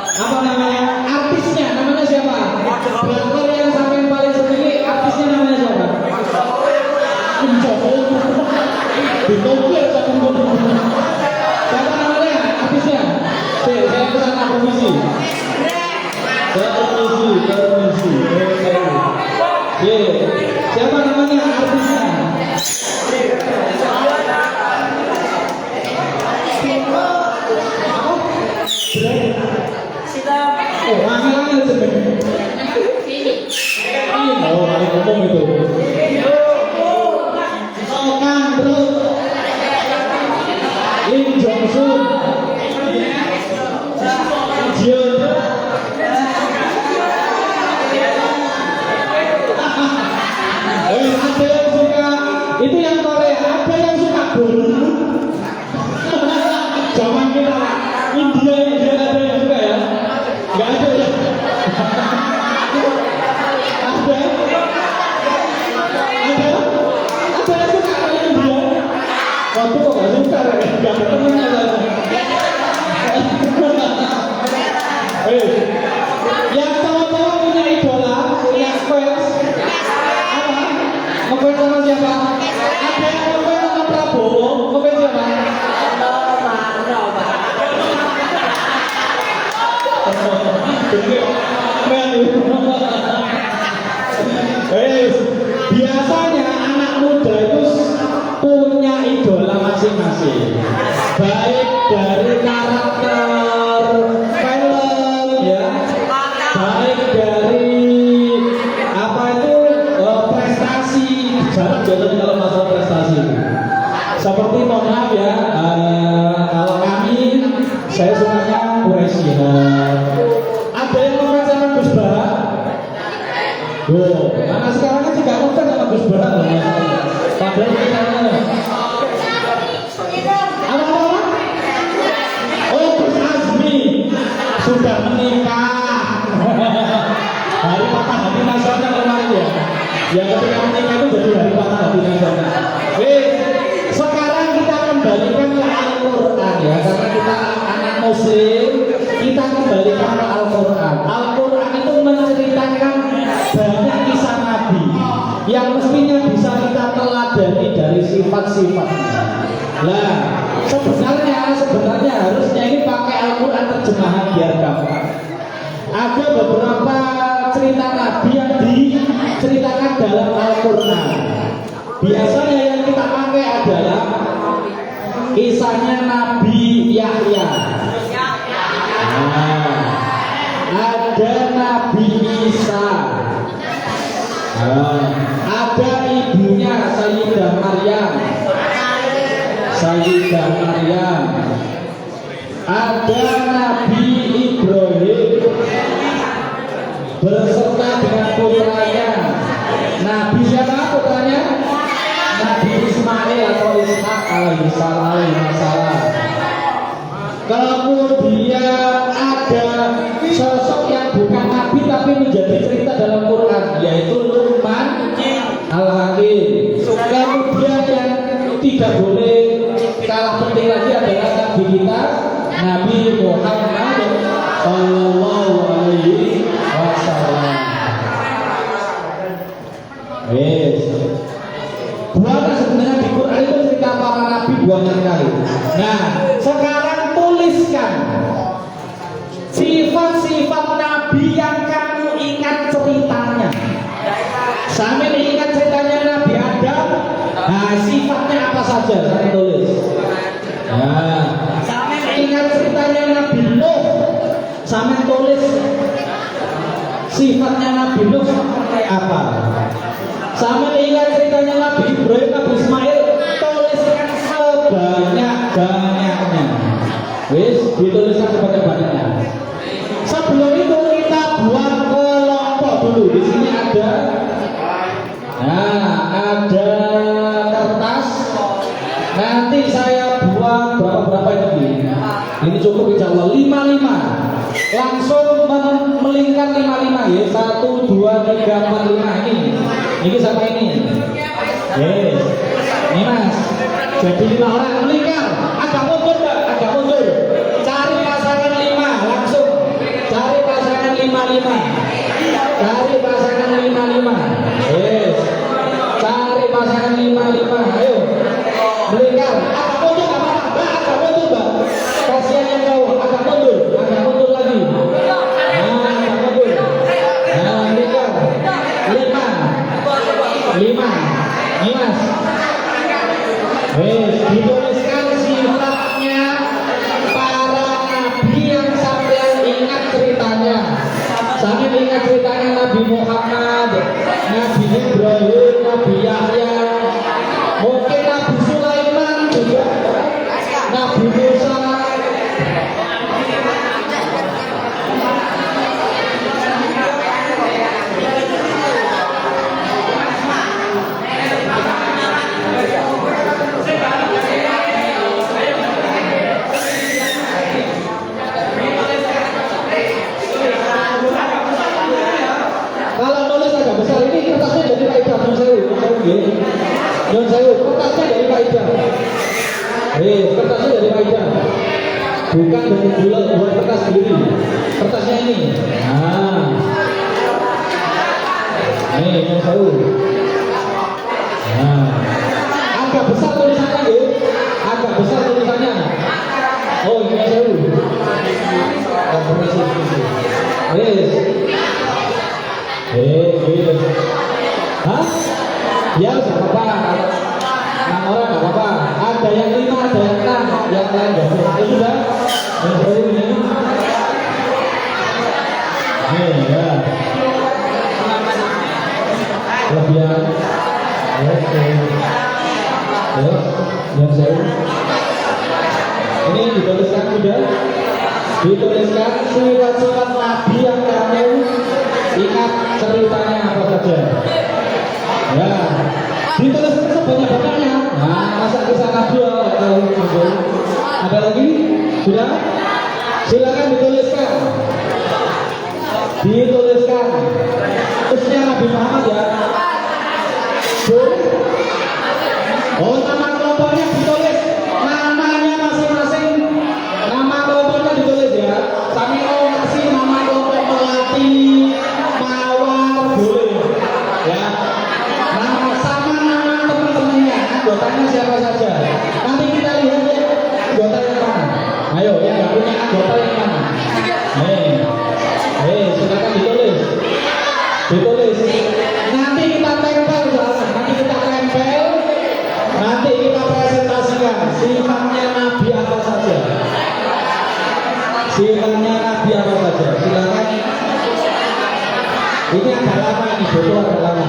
Apa namanya? Artisnya namanya siapa? Drakor yang sampai paling sedikit artisnya namanya siapa? Ditokir sama siapa namanya artisnya? Saya kesana permisi. Siapa namanya artisnya? Oh, angin sebenarnya. Oh, hari ngomong itu. Sokan terus. Lim Jong Sun. Jion. Ada yang suka itu yang Korea, ada yang suka Bollywood. Zaman kita India ada yang suka ya? Nggak ada ya? Ada yang suka kalau India. Waktu kok nggak suka ya? Nggak ada temennya yang cowok-cowok punya idola, punya fans. Ngefans sama siapa? Ada yang ngefans sama Prabowo, ngefans siapa? Biasanya anak muda itu punya idola masing-masing. Baik dari karakter film ya, baik dari apa itu prestasi. Jarang biasanya kalau masalah prestasi. Seperti mohon maaf ya, kalau kami saya sukanya Quraisyihan. Ada yang ngefans sama Gus Bara? Anak sekarang kan juga ngefans sama Gus Bara loh. Padahal kita apa? Oh, Gus Azmi sudah menikah. Hari patah hati nasional kemarin ya. Yang ketika menikah itu jadi hari patah hati nasional. Sekarang kita kembalikan ke Al-Quran ya, karena kita anak Muslim, kita kembalikan ke Al-Quran. Al-Quran itu menceritakan banyak kisah Nabi yang mestinya bisa kita teladani dari sifat-sifatnya. Nah, sebenarnya harusnya ini pakai Al-Quran terjemahan biar gampang. Ada beberapa cerita Nabi yang diceritakan dalam Al-Quran. Biasanya yang kita pakai adalah kisahnya Nabi Yahya. Ada Nabi Isa. Ada ibunya Sayyidah Maryam. Ada Nabi Ibrahim berserta dengan putranya. Nabi siapa putranya? Nabi Ismail atau Ishak alaihissalam. Kemudian ada sosok yang bukan Nabi tapi menjadi cerita dalam Quran, yaitu Luqman Al-Hakim. Kemudian yang tidak boleh kalah penting lagi adalah Nabi kita, Nabi Muhammad Sallallahu Alaihi Wasallam. Banyak sebenarnya di Quran itu cerita para nabi banyak sekali. Nah, sekarang tuliskan sifat-sifat nabi yang kamu ingat ceritanya. Sambil ingat ceritanya Nabi Adam, nah sifatnya apa saja saya tulis. Nah, sambil ingat ceritanya Nabi Nuh, Sampai tulis sifatnya Nabi Nuh seperti apa. Sampai ingat ceritanya Nabi Ibrahim, Nabi Ismail, tuliskan sebanyak-banyaknya. Wis dituliskan sebanyak-banyaknya. Sebelum itu kita buat kelompok dulu. Di sini ada, ada kertas. Nanti saya buat berapa ini? Ini cukup insya Allah 55. Langsung melingkar 55 ya. 1, 2, 3, 4, 5 ini sama ini. Yes. Ini Mas. Jadi 5 orang melingkar. Agak mundur Mbak, agak mundur. Cari pasangan 5 langsung. Cari pasangan 55. Cari pasangan 55. Yes. Cari pasangan 55. Ayo. Melingkar. Agak mundur Mbak. Agak mundur Mbak. Kasihan yang jauh. Agak mundur lagi. Agak mundur. Melingkar. 5. Ini Mas. Wes, dituliskan sifatnya para nabi yang sampai ingat ceritanya. Sampai ingat ceritanya Nabi Muhammad, Nabi Ibrahim, Nabi Yahya, mungkin Nabi Sulaiman juga, Nabi Musa. Kalau nulis agak besar ini kertasnya jadi faedah, John Sewu, kertasnya jadi faedah. Kertasnya jadi faedah. Bukan dari bulat buat kertas sendiri. Kertasnya ini. John Sewu. Agak besar tulisannya ya. Agak besar tulisannya. Oh, John Sewu. Hah? Ya, gak apa-apa. 6 orang gak apa-apa. Ada yang 5, ada yang 6, yang lain gak apa-apa. Itu sudah. Yang baru ini. Ya. Lebihan. Oke. Yang saya. Ini dituliskan sudah. Dituliskan sifat-sifat Nabi yang kamu ingat ceritanya apa saja. Ya, dituliskan sebanyak-banyaknya. Masa kisah Nabi tahu? Ada lagi? Sudah? Silakan dituliskan. Dituliskan. Khususnya Nabi Muhammad ya. Oh, nama kelompoknya ditulis. Namanya masing-masing. Nama kelompoknya ditulis ya. Kami mau kasih nama kelompok Melati, Mawar, boleh. Ya. Nama sama nama teman-temannya, anggotanya siapa saja. Nanti kita lihat ya, anggota yang mana. Ayo, yang nggak punya anggota yang mana. Silakan ditulis. Ditulis. Nanti kita tempel, nanti kita tempel. Nanti kita presentasikan sifatnya Nabi apa saja. Sifatnya Nabi apa saja. Silakan. Ini agak lama ini, betul agak lama.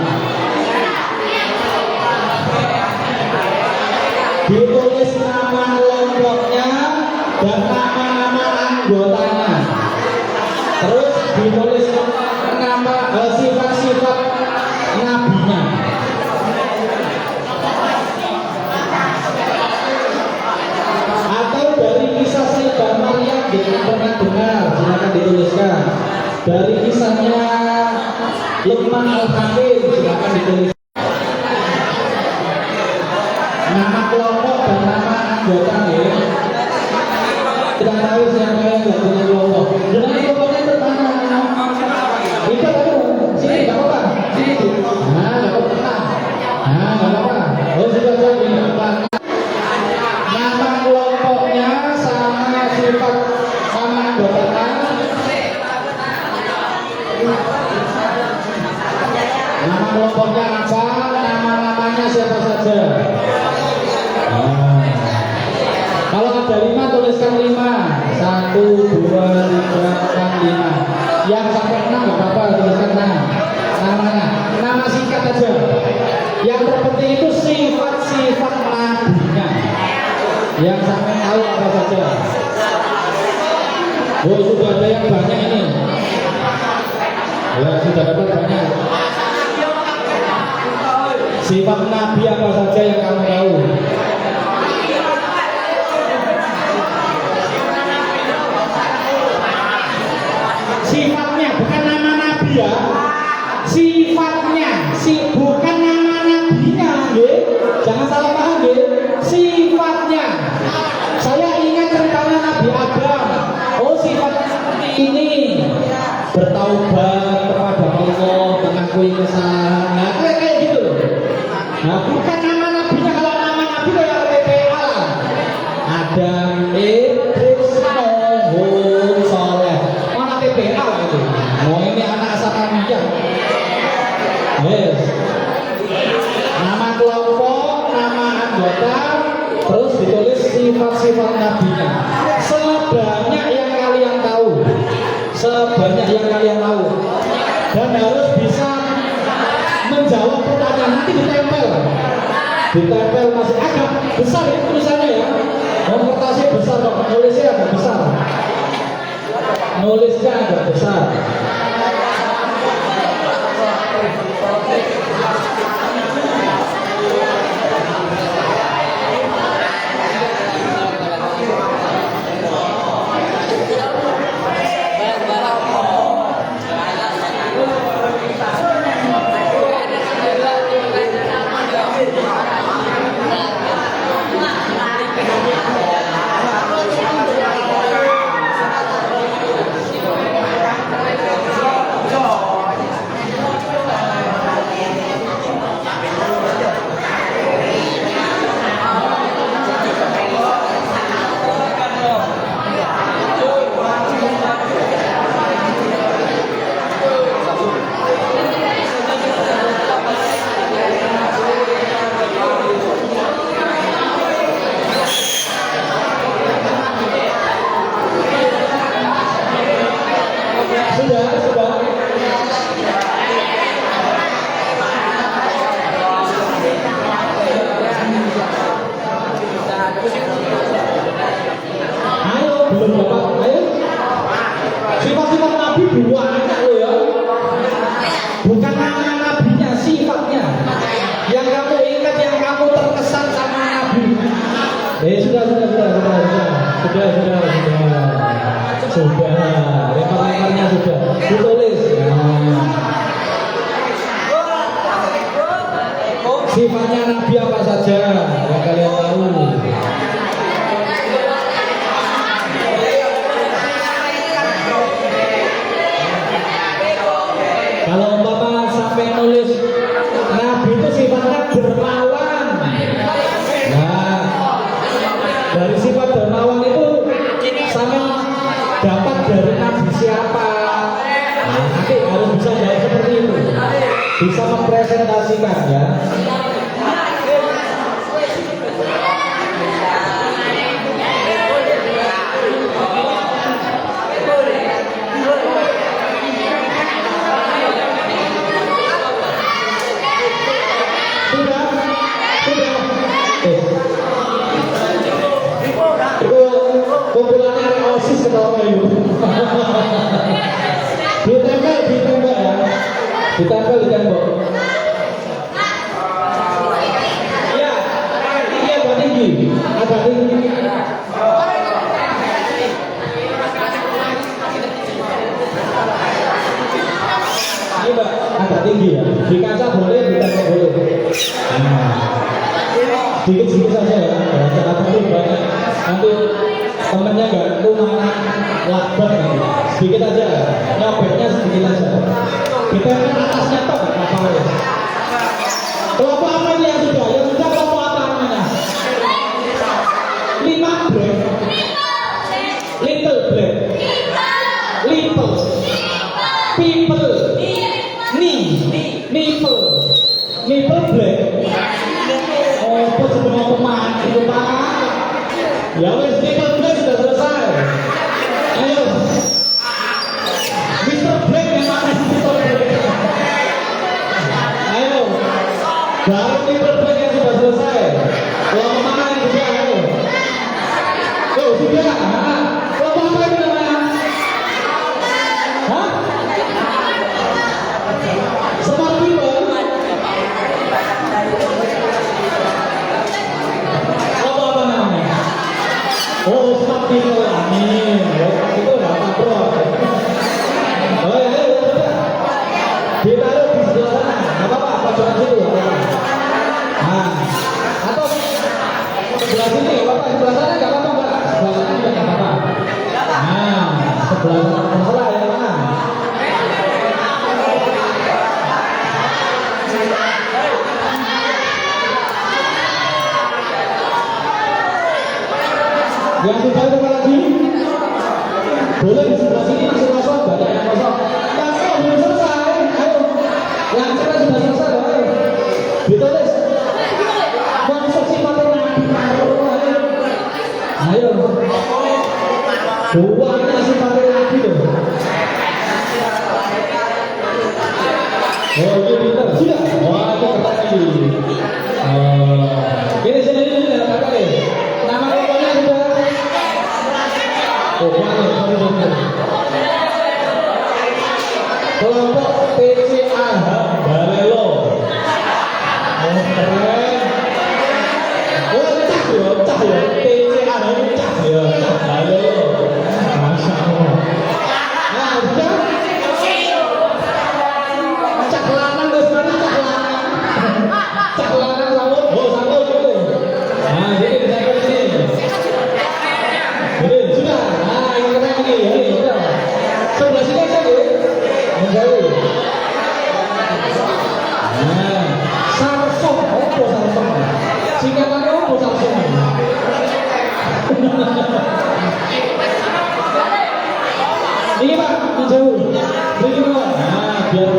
Ditulis nama kelompoknya dan nama-nama anggotanya. Terus ditulis nama sifat-sifat nabinya. Atau dari kisah Sayyidah Maryam yang pernah dengar, silakan dituliskan. Dari kisahnya Luqman Al-Hakim, silakan ditulis. Nama kelompok dan nama anggota ya. Kita tahu siapa yang nggak punya kelompok. Dengan kelompoknya tertanya. Itu aku sini nggak apa-apa. Sini. Nggak apa-apa. Nggak apa-apa. Oh sudah nggak apa. Nama kelompoknya sama sifat sama anggotanya. Nama kelompoknya apa? Nama-namanya siapa saja. Kalau ada 5 tuliskan 5. 1, 2, 3, 4, 5. Yang sampai 6 nggak apa-apa, tuliskan namanya. Nama singkat aja. Yang terpenting itu sifat-sifat nabinya. Yang sampai tahu apa saja. Oh, sudah ada yang banyak ini. Ya, sudah dapat banyak. Sifat nabi apa saja yang kamu tahu? Sifatnya, bukan nama nabi ya. Sifatnya, bukan nama nabinya, nggih. Jangan salah paham, nggih. Sifatnya. Saya ingat ceritanya Nabi Adam. Oh, sifatnya seperti ini. Bertaubat kepada Allah, mengakui kesalahan. Nah, kayak gitu loh. Nah, bukan nama nabinya. Kalau nama nabi kayak TPA lah. Adam, Idris, Nuh, Soleh. Mana TPA itu? Oh, ini anak Sakamiyah. Yes. Nama kelompok, nama anggota, terus ditulis sifat-sifat nabinya. Sebanyak yang kalian tahu. Sebanyak yang kalian tahu. Dan harus bisa menjawab pertanyaan. Nanti ditempel. Ditempel masih agak besar ya tulisannya ya. Kertasnya besar kok, nulisnya agak besar. Nulisnya agak besar. Bukan nama nabinya, sifatnya. Yang kamu ingat, yang kamu terkesan sama nabi. Sudah. Lempar-lemparnya sudah ditulis. Sifatnya nabi apa saja yang kalian tahu? Kalau umpama sampai nulis nabi itu sifatnya dermawan. Nah, dari sifat dermawan itu sampai dapat dari nabi siapa? Nah, nanti harus bisa jawab seperti itu. Bisa mempresentasikan ya. Kumpulannya OSIS ketawa ibu. Ditempel ya. Ditempel di tembok. Iya, agak tinggi. Ini Mbak, agak tinggi ya. Di kaca boleh, di tembok boleh. Sedikit saja ya. Jangan terlalu banyak. Nanti temennya nggak kumaha lakban nanti. Sedikit aja, nyobeknya sedikit aja. Kita kan atasnya top apa ya? Kelompok apa ini yang sudah? Yang sudah kelompok apa namanya? 5 break, little break, little, people, nipple break. Oh, kok sebelum pemain itu pak? Ya wes, nipple break sudah selesai. Ayo, Mr. apa-apa, sebelah sana nggak apa-apa Mbak. Sebelah sana juga nggak apa-apa. Nah, sebelah sana terserah ya mana. Yang sudah ada lagi? Boleh di sebelah sini masih kosong, banyak yang kosong. Yang belum selesai, ayo. Yang sudah selesai, ayo. Ditulis. Konsumsi materi. Ayo. Buahnya sifat lagi loh. Oh, ini pintar. Sudah. Wah, itu keren ini. Ini sini apa nih? Nama kelompoknya sudah. Oh, mana? Kelompok TCAH Balelo. Oh, keren. Oh, cah ya. TCAH ini cah ya. Balelo. Masya Allah. Nah, sudah. Cak lanang terus mana cak lanang. Cak lanang sambut. Oh, sambut itu. Nah, jadi disambut sini. Jadi sudah. Nah, ini keren ini. Sudah. Sebelah sini aja ya. Menjauh. Nah, Samsung. Oh, Samsung. Singkatannya apa Samsung? Ini Pak, menjauh. Ini Pak. Nah, biar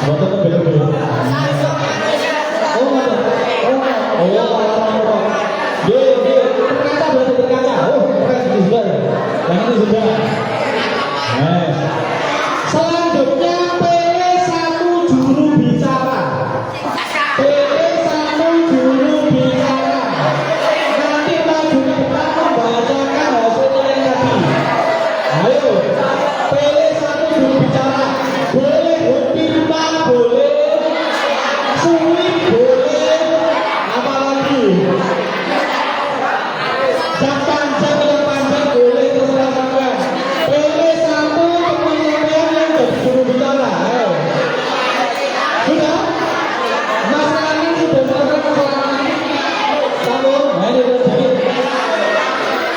foto ke belakang. Oh, ada. Oh, ya. Ye, berkaca berarti berkaca. Oh, keren ini sudah. Yang ini sudah. Nah, selanjutnya P1 juru bicara. P1 juru bicara. Nanti maju ke depan membacakan hasil yang tadi. Ayo, P1 juru bicara. Boleh berpirma, boleh sulit, boleh apa lagi? Yang panjang boleh terserah sampean. Pilih satu penyampaian yang jadi juru bicara. Ayo. Sudah? Masalah ini sudah selesai masalah ini. Sambung. Nah, ini sudah jadi.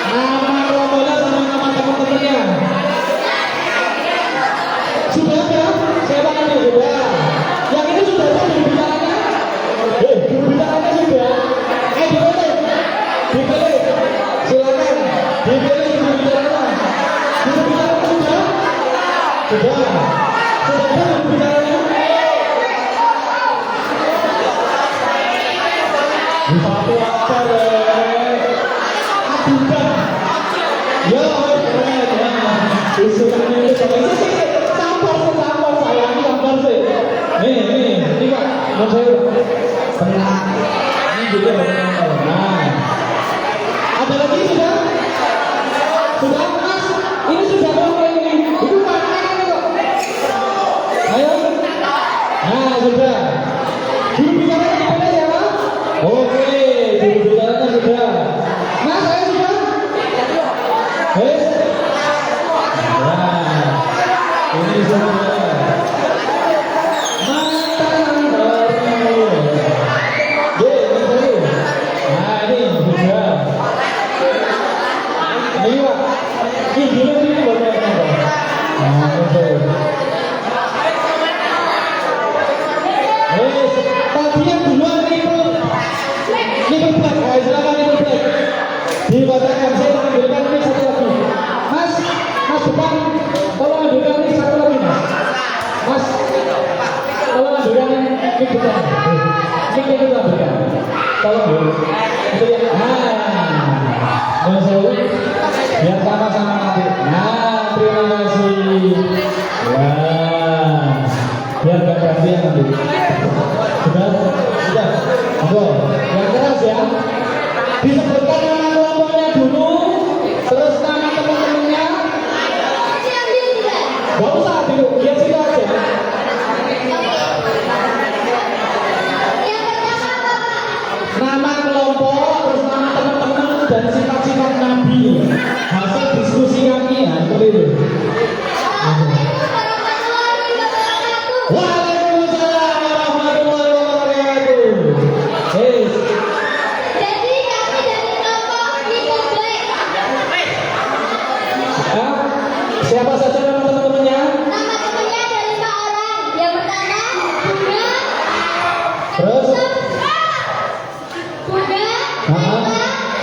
Nama kelompoknya sama nama teman-temannya. Sudah ada? Siapa ini? Sudah. Yang ini sudah ada juru bicaranya? Juru bicaranya sudah. Dipilih. Dipilih. Silakan. Dipilih juru bicaranya. Juru bicaranya sudah? Sudah. Sudah ada juru bicaranya? Satu apa deh? Adukan. Ya, keren ya. Isukannya itu sama sih. Sampar sayang, sampar sih. Ini Pak, mau saya tenang. Ini juga benar. Nah, ada lagi sudah? Sudah Mas? Ini sudah berapa ini? Itu mana ini kok? Ayo. Nah, sudah. Juru bicaranya dipilih ya Pak? Oke, juru bicaranya sudah. Mas, saya sudah? Wes? Nah, ini sudah. Mantan baru. Ini baru. Nah, ini sudah. Ini Pak. Ini gini buat apa? Nah, betul. Tadi yang duluan itu black. Ayo silakan itu black. Dibacakan, saya ambilkan ini satu lagi. Mas depan, tolong ambilkan ini satu lagi Mas. Tolong ambilkan ini depan. Ini kita ambilkan. Tolong dulu. Itu ya. Nah, biar sama-sama nanti. Nah, terima kasih. Wah, biar gak gantian nanti. Sudah. Yang keras ya. Disebutkan nama kelompoknya dulu, terus nama teman-temannya. Gak usah dulu, lihat situ aja. Nama kelompok, terus nama teman-teman dan sifat-sifat Nabi. Hasil diskusi kami ya, seperti itu. Waalaikumsalam warahmatullahi wabarakatuh. Jadi kami dari kelompok Siapa saja nama teman-temannya? Nama temannya ada 5 orang. Yang pertama, Bunga. Terus? Bunga, Hah?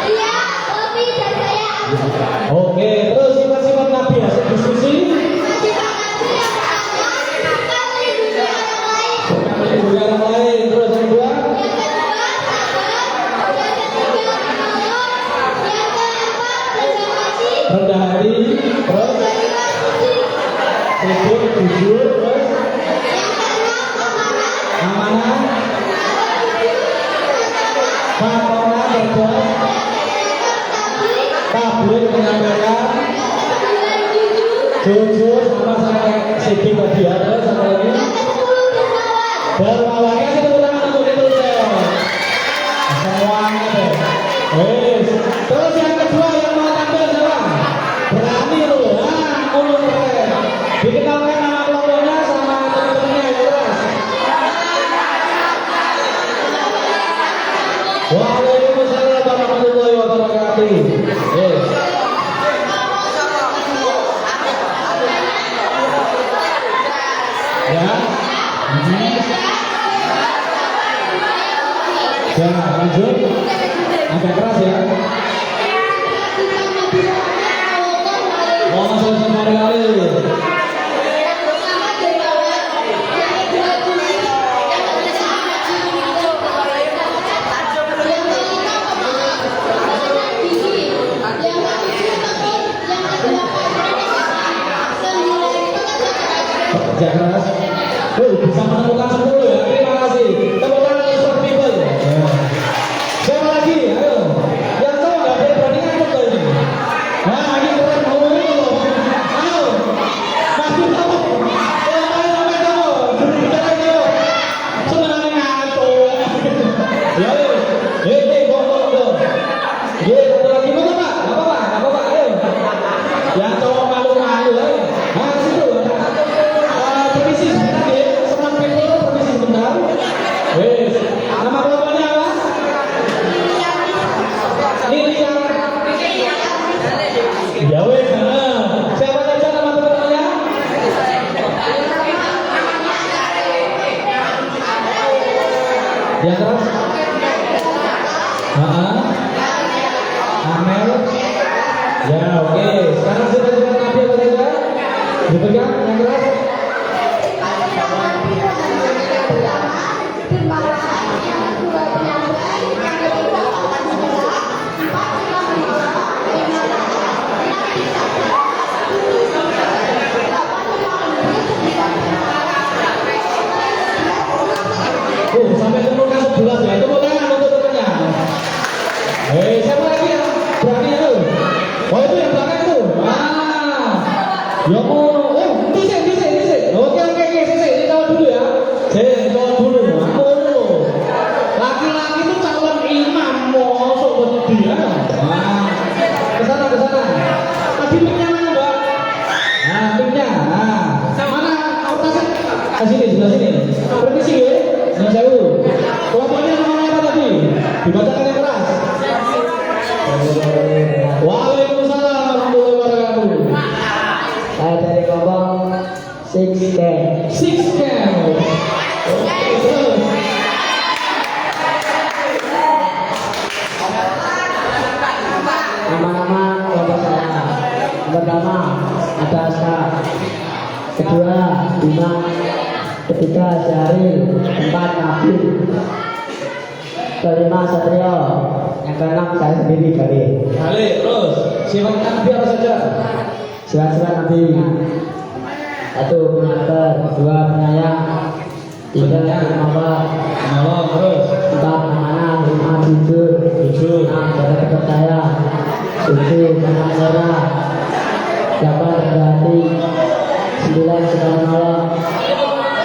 Ria, Ovi, dan saya Agus. Oke, terus sifat-sifat Nabi hasil diskusi. Sifat Nabi yang pertama, suka melindungi orang lain. Melindungi orang lain. Terus yang kedua? Yang kedua, sabar. Yang ketiga, menolong. Yang keempat, rendah hati. Rendah hati. Terus? Yang kelima, suci. Sibuk, jujur. Terus? Yang keenam, amanah. Amanah. Patongan, cerdas. Tablik, menyampaikan. Jujur, sama saya Sidik tadi ya. Terus apa lagi? Dermawan. Kasih tepuk tangan untuk itu deh. Semuanya deh. Wes. Terus yang kedua yang mau tampil siapa? Berani lu. Nah, ulun keren. Dikenalkan nama kelompoknya sama teman-temannya ya terus. Waalaikumsalam warahmatullahi wabarakatuh. Yes. Ya. Ya, lanjut. Agak keras ya. Mau masuk semua kali. Kerja keras. Bisa menemukan 10 ya. Terima kasih. Tepuk tangan untuk sport people. Ya. Siapa lagi? Ayo. Yang tahu nggak ada perbandingan ikut loh ini. Nah, ini keren. Ngomongin loh. Ayo. Masih tahu. Sampai tahu. Juri bicara itu. Sebenarnya ngantuk. Ya, go. Ya, satu lagi betul Pak. Nggak apa-apa. Ayo. Yang cowok malu-malu. Ayo. Nah, situ. Permisi sebentar ya, semua people permisi sebentar. Wes, nama kelompoknya apa? Lilian. Ya wes, siapa saja nama teman-temannya? Yang keras? Amel. Ya oke, sekarang sifat-sifat Nabi apa saja? Dipegang yang keras? Sampai temukan 11 ya, tepuk tangan untuk temannya. Siapa lagi yang berani itu? Oh itu yang belakang itu. Ya disik. Oke, ini jawab dulu ya. Jawab dulu. Laki-laki itu calon imam, mosok dia. Kesana. Tadi pinnya mana Mbak? Nah, pinnya. Mana kertasnya? Sini, sebelah sini. Permisi ya. Nah, jauh. Kelompoknya namanya apa tadi? Dibacakan yang keras. Waalaikumsalam warahmatullahi wabarakatuh. Saya dari kelompok Six Camp. Terus. Nama-nama kelompok saya. Yang pertama ada Aska, kedua Bima, ketiga Syaril, keempat Nabil, kelima Satrio, yang keenam saya sendiri Gali. Terus. Sifat Nabi apa saja? Sifat-sifat Nabi: 1. Penyabar, 2. Penyayang, 3. Dermawan, Terus. 4. Amanah, 5. Jujur, 6. Jaga terpercaya, 7. Tangan merah, 8. Rendah hati, 9. Suka menolong,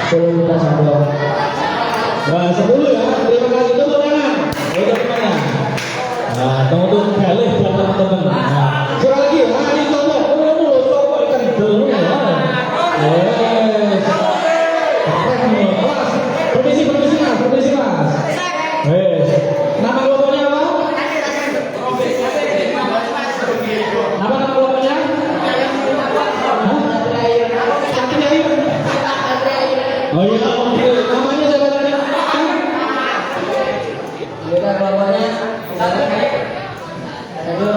10. Mudah sabar. Nah, 10 ya. Terima kasih. Tepuk tangan. Itu temannya. Nah, tunggu galih buat teman-teman. Nah, sekali lagi. Ini cowok. Cowok ikan dulu. Yes. Keren loh. Mas, permisi mas. Yes. Nama kelompoknya apa? Nama kelompoknya? Hah?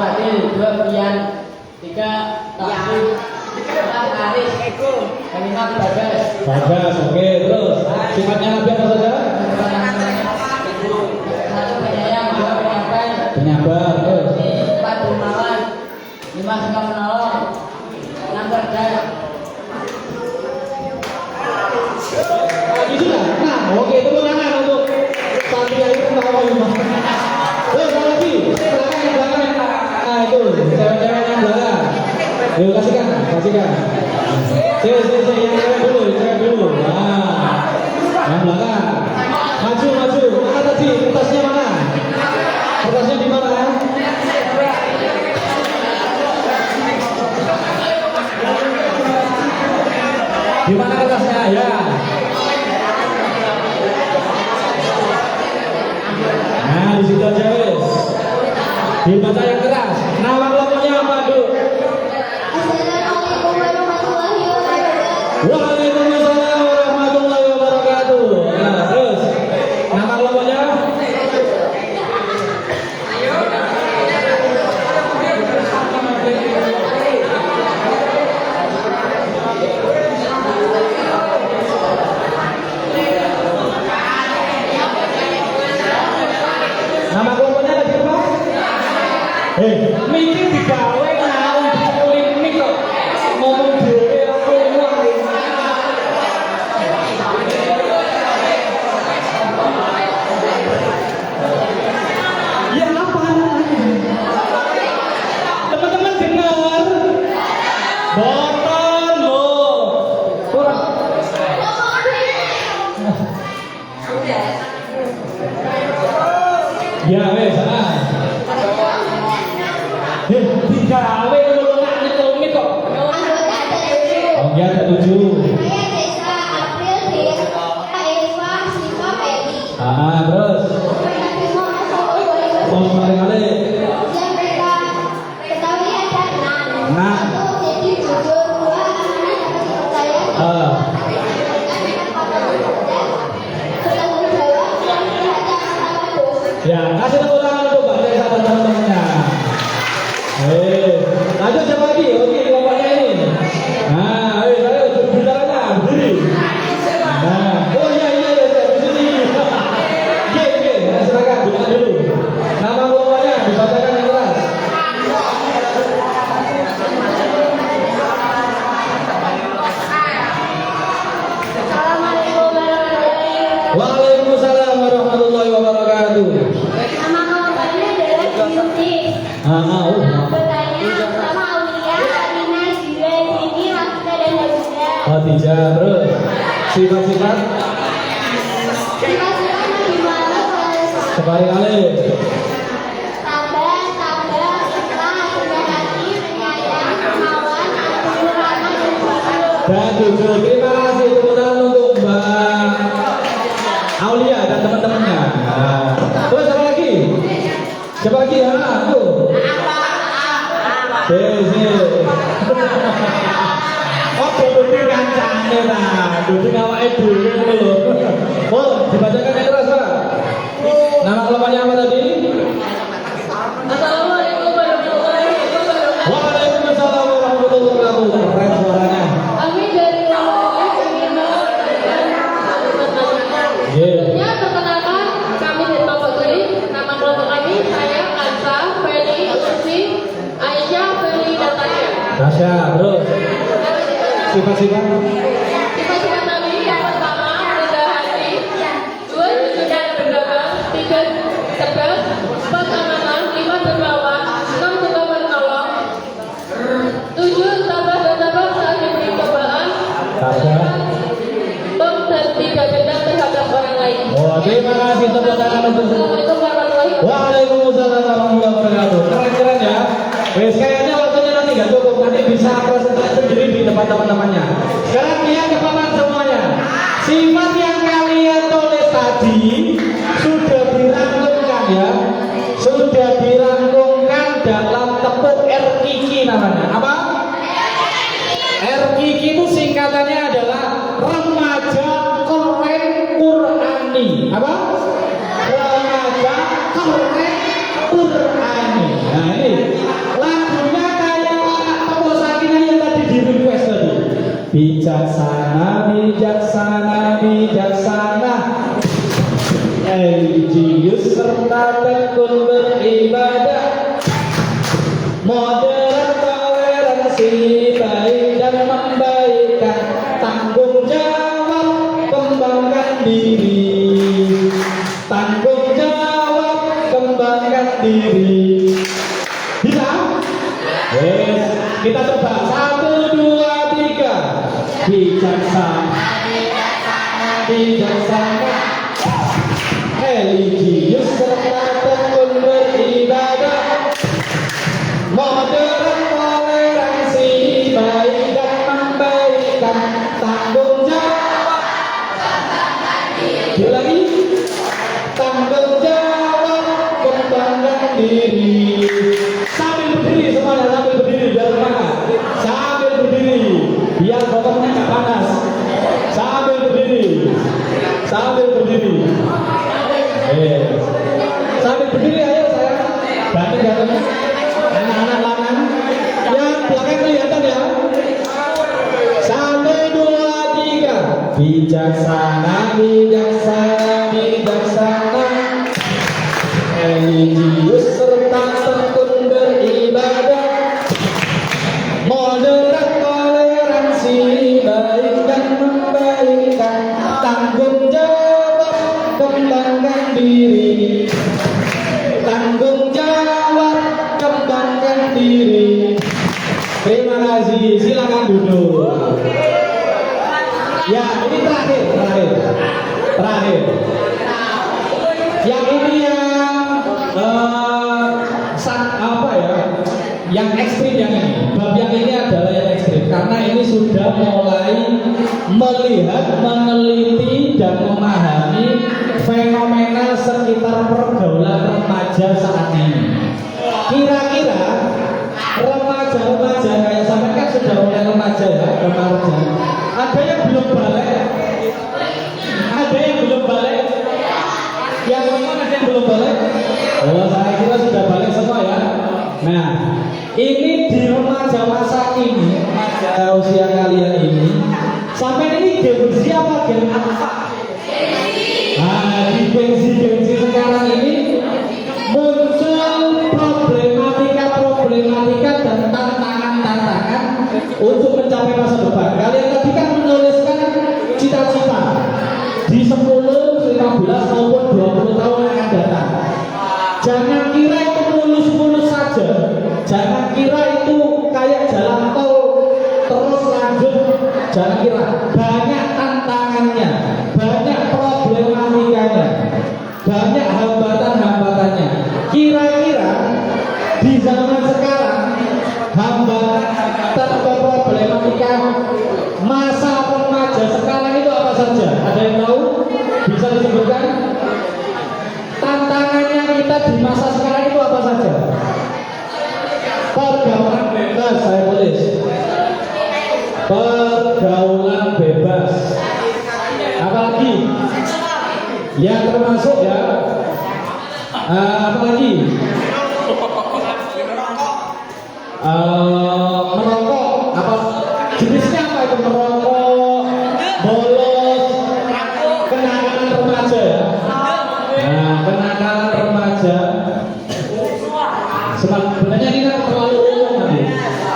Fadil, 2 Brian, 3 Taufik, 4 Aris, 5 Bagas. Bagas, oke. Terus sifatnya Nabi apa saja? 1 penyayang, 2 penyabar, Penyabar. Terus 4 dermawan, 5 suka menolong, 6 cerdas. gitu lah. Nah, oke, tepuk tangan untuk Satria itu pertama kali. Terus apa lagi? Silakan yang belakang. Nah itu, cewek-cewek yang belakang. Yuk kasihkan. Si, yang cewek dulu. Nah, yang belakang. Maju. Mana tadi? Kertasnya mana? Kertasnya di mana? Di mana kertasnya? Ya. Nah, di situ aja wes. Dibaca yang keras. Nama kelompoknya apa, Duk? Assalamualaikum warahmatullahi wabarakatuh. Waalaikumsalam warahmatullahi wabarakatuh. Nah, terus nama kelompoknya? Nama kelompoknya tadi apa? Mikir digawe ngaung dikulik mik kok ngomong dhewe ora ngomong. Ya apa? Teman-teman dengar? Botol loh. Kurang. Ya wes, digawe ngono nak nyekel kok. Anggota ada 7. Oh, ya ada 7. Saya Desa, April, Dea, Eva, Siva, Peri. Terus oh, kali. Yang mereka ketahui ada 6. Nah. 1 jadi jujur, 2 amanah dapat dipercaya, 3 bertanggung jawab, 4 tidak masalah dosa. Ya, kasih tepuk tangan untuk Mbak Desa dan teman-temannya. Lanjut siapa lagi? Oke, kelompoknya ini. Nah, ayo berbicaranya, berdiri. Nah, oh iya, di sini. Oke, nah, silakan buka dulu. Nama kelompoknya dibacakan yang keras. Assalamualaikum warahmatullahi wabarakatuh. Waalaikumsalam warahmatullahi wabarakatuh. Nama kelompoknya adalah Beauty. Anggotanya sama Aulia, Alina, Zira, Dini, Hafsa, dan Haruda. Khadijah, terus sifat-sifat Sifat-sifat Nabi Muhammad SAW. sekali-kali. Sabar, ikhlas, rendah hati, penyayang, dermawan, adil, ramah, dan jujur. Dan jujur. Terima kasih tepuk tangan untuk Mbak Aulia dan teman-temannya. Nah, terus apa lagi? Siapa lagi? Tuh. Sini. Oh, duduk kancane lah. Duduk awake dhewe lho. Oh, dibacakan yang keras, Pak. Nama kelompoknya apa tadi? Assalamualaikum warahmatullahi wabarakatuh. Waalaikumsalam warahmatullahi wabarakatuh. Keren suaranya. Kami dari kelompok ingin menyampaikan pertanyaan. Iya. Perkenalkan, kami dari kelompok ini. Nama kelompok kami, saya, Kansa, Feli, Usi, Aisyah, Feli, dan Tasya. Tasya, terus sifat-sifat Sifat-sifat Nabi yang pertama, rendah hati. 2, jujur dan berdagang. 3, tegas. 4, amanah. 5, dermawan. 6, suka menolong. 7, sabar dan sabar saat diberi cobaan. Tasya. Dan tidak dendam terhadap orang lain. Oh, terima kasih tepuk tangan untuk Assalamualaikum warahmatullahi wabarakatuh. Waalaikumsalam warahmatullahi wabarakatuh. Keren-keren ya. Wes kayaknya waktunya nanti nggak cukup. Nanti bisa presentasi sendiri di depan teman-temannya. Sekarang lihat ke papan semuanya. Sifat yang kalian tulis tadi sudah dirangkumkan ya. Sudah dirangkumkan dalam tepuk RKIK namanya. Apa? RKIK itu singkatannya adalah Remaja Keren Qurani. Apa? Remaja Keren Qurani. Nah ini Bijaksana, bijaksana, bijaksana, religius serta tekun beribadah, moderat, toleransi, baik dan membaikkan, tanggung jawab, kembangkan diri, tanggung jawab, kembangkan diri. Bisa? Yes. Kita coba 1, 2, 3. Bijaksana, bijaksana, religius serta tekun beribadah, moderat, toleransi, baik dan membaikkan, tanggung jawab. Sekali lagi, tanggung jawab, kembangkan diri. Sambil berdiri semuanya, sambil berdiri biar semangat. Sambil berdiri biar botolnya nggak panas. Sambil berdiri, sambil berdiri. Sambil berdiri, ayo saya ganteng. Anak-anak lanang yang belakang kelihatan ya. 1, 2, 3. Bijaksana, bijaksana, bijaksana, religius serta tekun beribadah, moderat, toleransi, baik dan membaikkan, tanggung jawab, kembangkan diri, tanggung jawab, kembangkan diri. Terima kasih, silakan duduk. Ya, ini terakhir. Yang ini yang ekstrim yang ini. Bab yang ini adalah yang ekstrim karena ini sudah mulai melihat, meneliti dan memahami fenomena sekitar pergaulan remaja saat ini. Kira-kira remaja-remaja kayak sampai kan sudah mulai remaja ya, remaja. Ada yang belum balik? Ada yang belum balik? Yang mana ada yang belum balik? Oh, saya kira sudah balik semua ya. Nah, ini di remaja masa kini, remaja usia kalian ini, sampai ini gengsi apa gen apa? Nah, di gengsi sekarang ini muncul problematika dan tantangan untuk mencapai masa depan. Kalian tadi kan menuliskan cita-cita di 10, 15 maupun 20 tahun yang akan datang. Jangan kira itu mulus-mulus saja. Jangan kira itu kayak jalan tol terus lanjut. Jangan kira, banyak tantangannya, banyak problematikanya, banyak hambatan-hambatannya. Kira-kira di zaman sekarang hambatan atau problematika masa remaja sekarang itu apa saja? Ada yang tahu? Bisa disebutkan? Tantangannya kita di masa sekarang itu apa saja? Pergaulan bebas, saya tulis. Pergaulan bebas. Apalagi? Ya termasuk ya. Apalagi? Merokok. Apa jenisnya apa itu merokok? Bolos. Kenakalan remaja ya. Nah, kenakalan remaja. Sebenarnya ini kan terlalu umum nanti.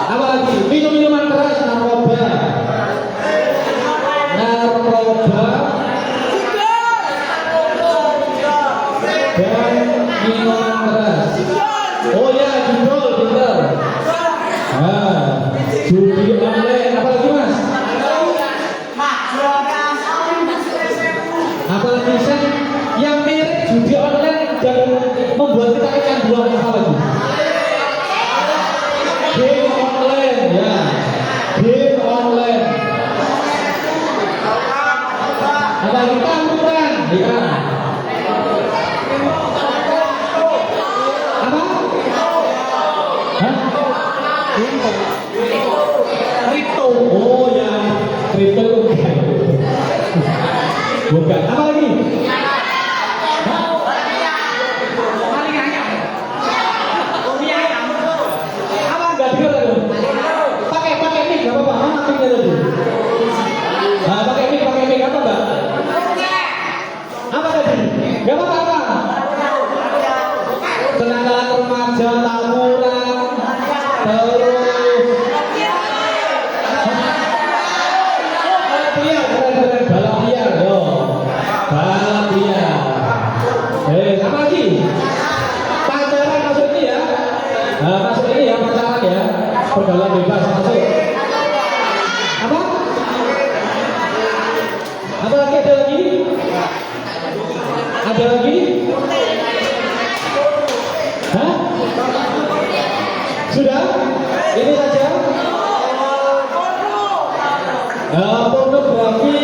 Apalagi minum-minuman keras, narkoba, dan minuman keras. Oh ya, judul. Nah, judi online. Apalagi mas? Apalagi Sen yang mirip judi online dan membuat kita kecanduan apa lagi? Game online ya, game online. Apalagi tanggungan, ya. Apa? Hah? Kripto. Oh ya, kripto bukan. Bukan. Apa lagi? Apa enggak dengar? Pakai mic enggak apa-apa. Mana mic-nya tadi? terus liar, keren-keren, balap liar, yo, balap liar. Apa lagi? Pacaran masuk ini ya, masuk ini ya, pacaran ya, pergaulan bebas masuk. Apa? Apa lagi, ada lagi? Ada lagi? Hah? Sudah? Ini saja? Pornografi,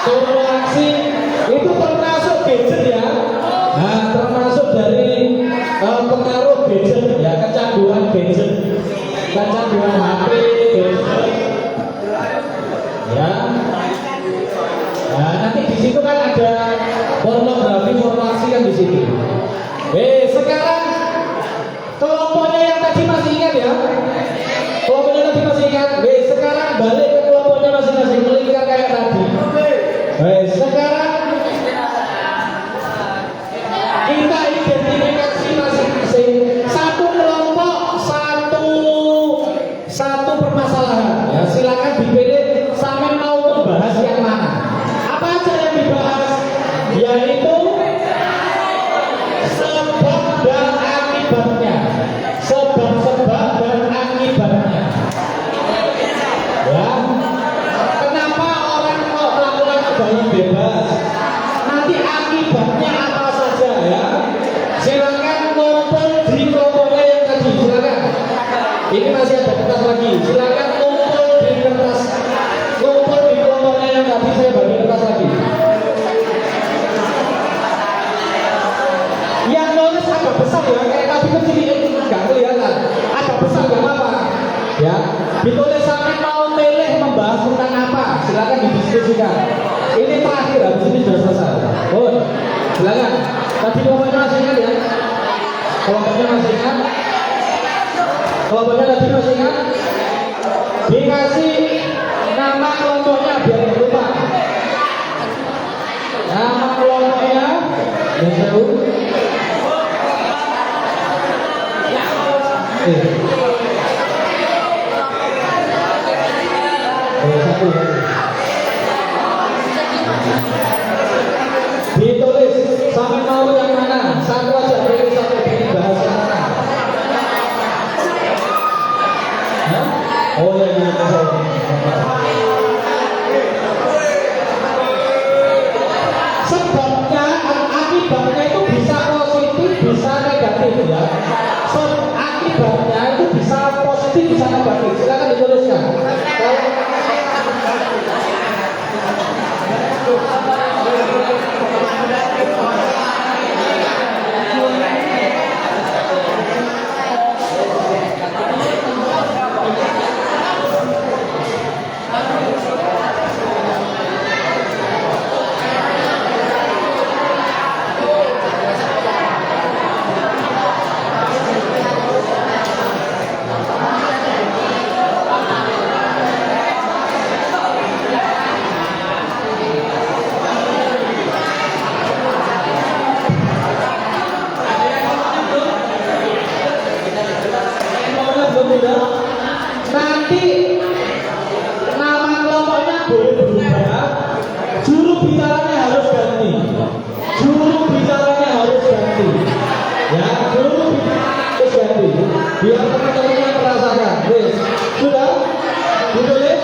pornografi itu termasuk gadget ya. Nah, termasuk dari pengaruh gadget ya, kecanduan gadget, kecanduan HP, gadget. Ya. Nah, nanti di situ kan ada pornografi, pornografi yang di situ. Sekarang kelompoknya yang tadi masih ingat ya? Kelompoknya tadi masih ingat. Sekarang balik ke kelompoknya masing-masing, melingkar kayak tadi. Sekarang kita identifikasi masing-masing satu kelompok, satu permasalahan. Ya, silakan dipilih. Sampai mau membahas yang mana? Apa aja yang dibahas? Yaitu sebab dan akibatnya, sebab-sebab dan akibatnya. Ya, kenapa orang kok melakukan pergaulan bebas? Nanti akibatnya apa saja ya? Silakan ngumpul di kelompoknya yang tadi. Silakan. Ini masih ada kertas lagi. Silakan ngumpul di kertas, ngumpul di kelompoknya yang tadi. Saya bagi kertas lagi. Yang nulis agak besar ya, kayak tadi kecil nggak kelihatan. Agak besar nggak apa-apa. Ya, ditulis sampai mau milih membahas tentang apa. Silakan didiskusikan. Ini terakhir, habis ini sudah selesai. Oh, silakan. Tadi kelompoknya masih ingat ya? Kelompoknya masih ingat? Kelompoknya tadi masih ingat? Dikasih nama kelompoknya biar nggak lupa. Nama kelompoknya yang tahu. Satu. Ditulis sampai mau yang mana? Satu aja, pilih satu, pilih bahasa mana? Hah? Oh ya, ini sebabnya, akibatnya itu bisa positif, bisa negatif ya. Akibatnya itu bisa positif, bisa negatif. Silakan dituliskan. Nanti nama kelompoknya boleh berubah, juru bicaranya harus ganti. Juru bicaranya harus ganti. Ya, juru bicaranya harus ganti. Biar teman-teman merasakan. Sudah ditulis.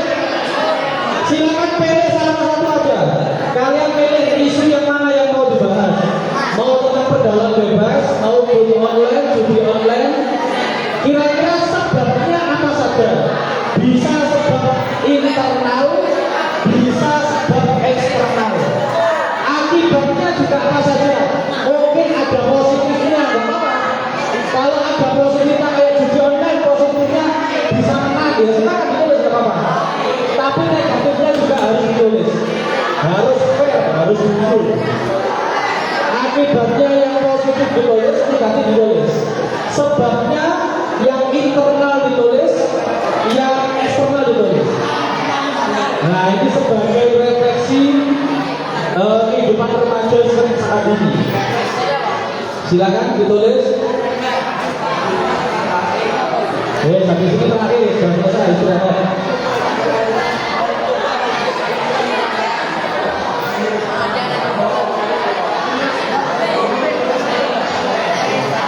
Silakan pilih salah satu aja. Kalian pilih isu yang mana yang mau dibahas. Mau tentang pergaulan bebas, mau judi online. Kira-kira sebabnya apa saja? Bisa sebab internal, bisa sebab eksternal. Akibatnya juga apa saja? Mungkin ada positifnya, nggak apa-apa. Kalau ada positifnya kayak judi online, positifnya bisa menang, ya silakan ditulis, nggak apa-apa. Tapi negatifnya juga harus ditulis, harus fair, harus jujur. Akibatnya yang positif ditulis, negatif ditulis. Sebabnya yang internal ditulis, yang eksternal ditulis. Nah, ini sebagai refleksi kehidupan remaja saat ini. Silakan ditulis. sampai sini terakhir, jangan selesai istirahat.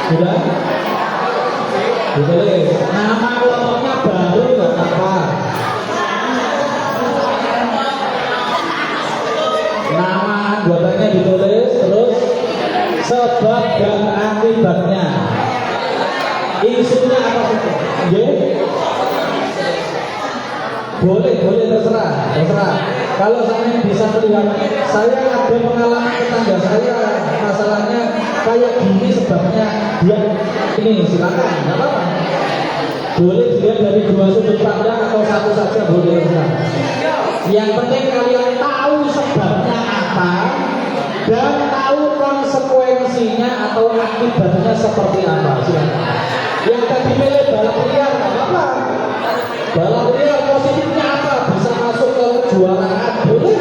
Sudah? Ditulis. Nama kelompoknya baru nggak apa. Nama anggotanya ditulis, terus sebab dan akibatnya. Isunya apa saja? Boleh terserah. Kalau saya bisa melihat, saya ada pengalaman tetangga saya, masalahnya kayak gini sebabnya dia ini, silakan, nggak apa-apa. Boleh dilihat dari dua sudut pandang atau satu saja boleh terserah. Yang penting kalian tahu sebabnya apa dan tahu konsekuensinya atau akibatnya seperti apa. Silakan. Yang tadi milih balap liar, nggak apa-apa. Balap liar positifnya apa? Bisa masuk ke kejuaraan, boleh.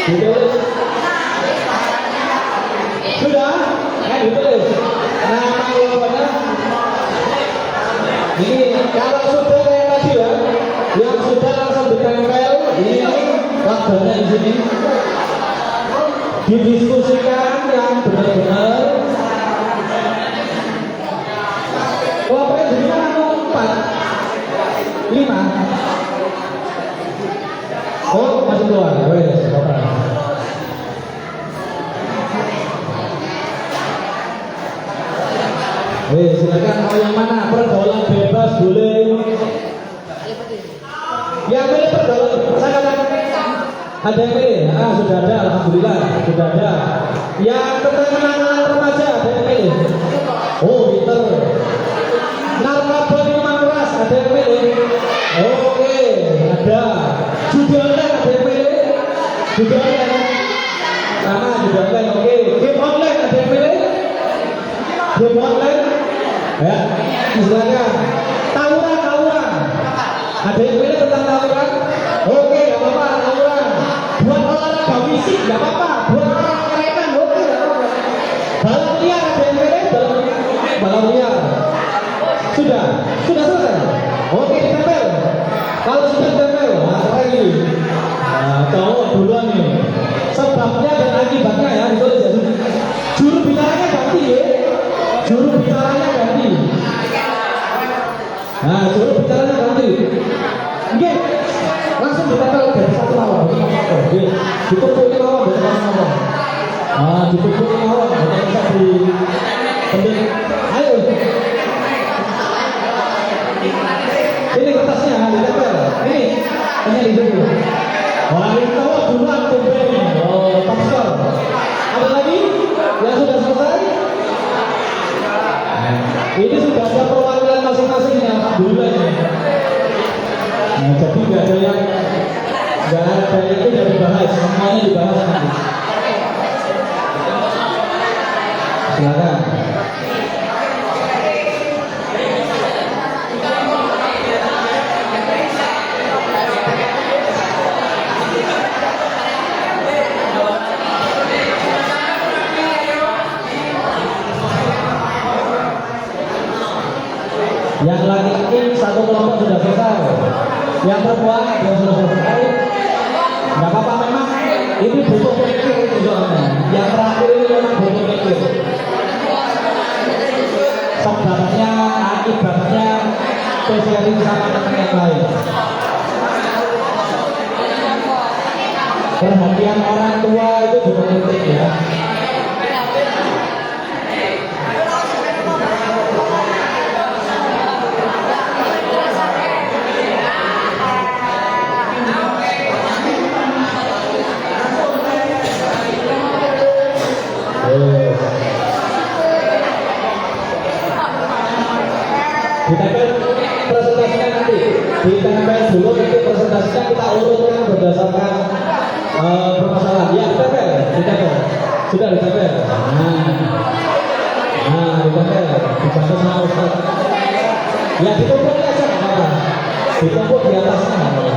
Ditulis. Sudah? Ditulis. Nama kelompoknya. Ini kalau sudah kayak tadi ya, yang sudah langsung ditempel. Ini waktunya di sini. Didiskusikan yang benar-benar. Kelompoknya di sini kan 4, 5. Oh, masih keluar. Wes, silakan mau yang mana? Pergaulan bebas boleh. Yang pilih pergaulan, saya katakan ada yang pilih. Sudah ada, alhamdulillah, sudah ada. Yang ketenangan remaja ada yang pilih. Oh, pinter. Narkoba minuman keras ada yang pilih. Oke, ada. Judi online ada yang pilih. Judi online. Judi online. Oke. Game online ada yang pilih. Game online. Ya, silakan. Tawuran. Ada yang pilih tentang tawuran? Oke, nggak apa-apa, tawuran. Buat olahraga fisik nggak apa-apa. Buat kerenan, oke, nggak apa-apa. Balap liar ada yang pilih? Balap liar. Sudah selesai. Oke, ditempel. Kalau sudah ditempel, keren ini. Cowok duluan nih. Sebabnya dan akibatnya ya, ditulis ya. Juru bicaranya ganti ya. Juru bicaranya ganti. Juru bicaranya ganti. Oke, langsung ditempel dari satu lawan. Oke, ditutup lawan dari satu lawan. Ditutup lawan. Tidak bisa di pendek. Ayo. Ini kertasnya ditempel. Ini di sini. Wah, ini tahu duluan tumben ini. Oh, top score. Ada lagi yang sudah selesai? Ini sudah ada perwakilan masing-masing ya, alhamdulillah ini. Jadi nggak ada itu yang dibahas, semuanya dibahas nanti. Silakan. Yang laki-laki satu kelompok sudah selesai. Yang perempuan sudah selesai. Nggak apa-apa, memang ini butuh pikir itu soalnya. Yang terakhir ini memang butuh pikir. Sebabnya, akibatnya, spesialis sama dengan yang lain. Perhatian orang tua itu juga penting ya. Ditempel presentasinya nanti, ditempel dulu nanti presentasinya kita urutkan berdasarkan permasalahan. Ya, ditempel. Sudah ditempel. Ditempel. Dibantu sama Ustaz. Ya, ditumpuk aja nggak apa-apa. Ditumpuk di atasnya nggak apa-apa.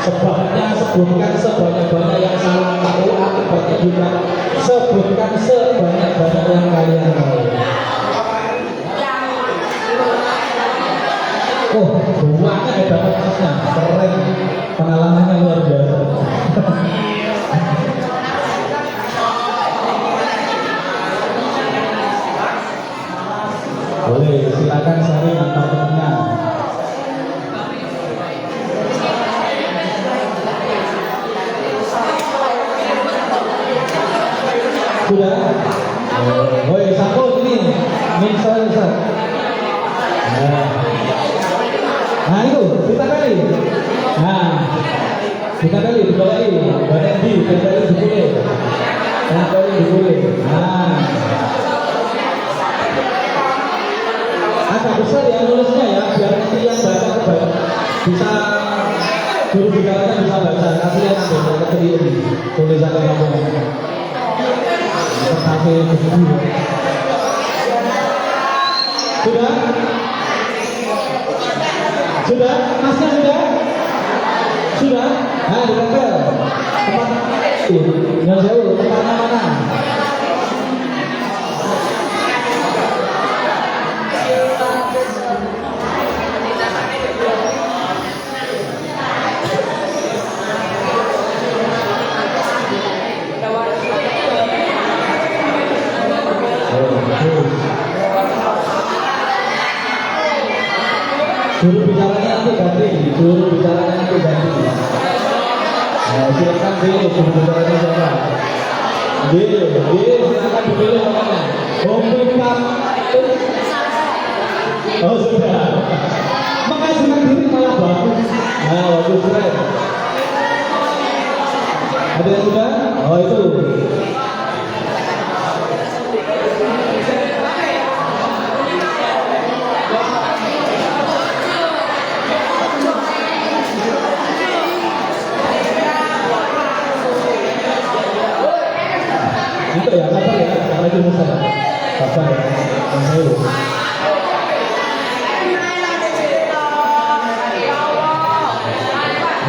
Sebabnya Sebutkan sebanyak-banyak yang salah tahu, akibatnya juga sebutkan sebanyak-banyak yang kalian tahu. Oh, buahnya hebat masnya, keren, pengalamannya luar biasa. Boleh, silakan sharing antar temannya. Sudah? Oh ya, satu ini misal. Nah itu, kita kali. Nah, kita kali, badan di, kita kali dipulih. Kita kali dipulih. Nah, agak besar ya nulisnya ya, biar nanti yang baca bisa juru bicaranya bisa baca. Kasihan ambil kecil ini tulisan kamu. Sampai begini. Sudah? Sudah? Masnya sudah? Sudah? Nah, ditempel. Tempat yang jauh, tempatnya mana? Juru bicaranya nanti ganti. Nah, silakan pilih juru bicaranya siapa. Silakan dipilih namanya. Oh sudah. Makanya simak diri malah bagus. Nah, bagus keren. Ada yang sudah? Oh itu. Itu ya, sabar ya, lagi musa. Sabar ya,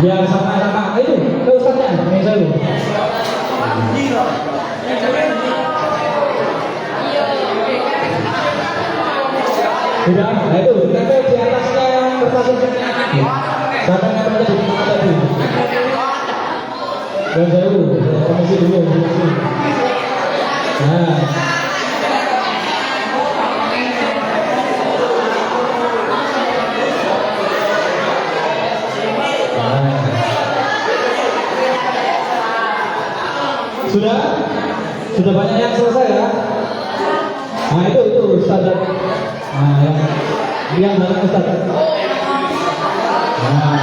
biar sama-sama itu ke ustaznya, saya dulu. Sudah, nah itu, kita di atasnya yang kertas ini. Datangnya tadi, dan saya dulu, komisi dulu, komisi. Nah, sudah banyak yang selesai ya. Nah itu Ustaz. Nah yang harus Ustaz. Nah.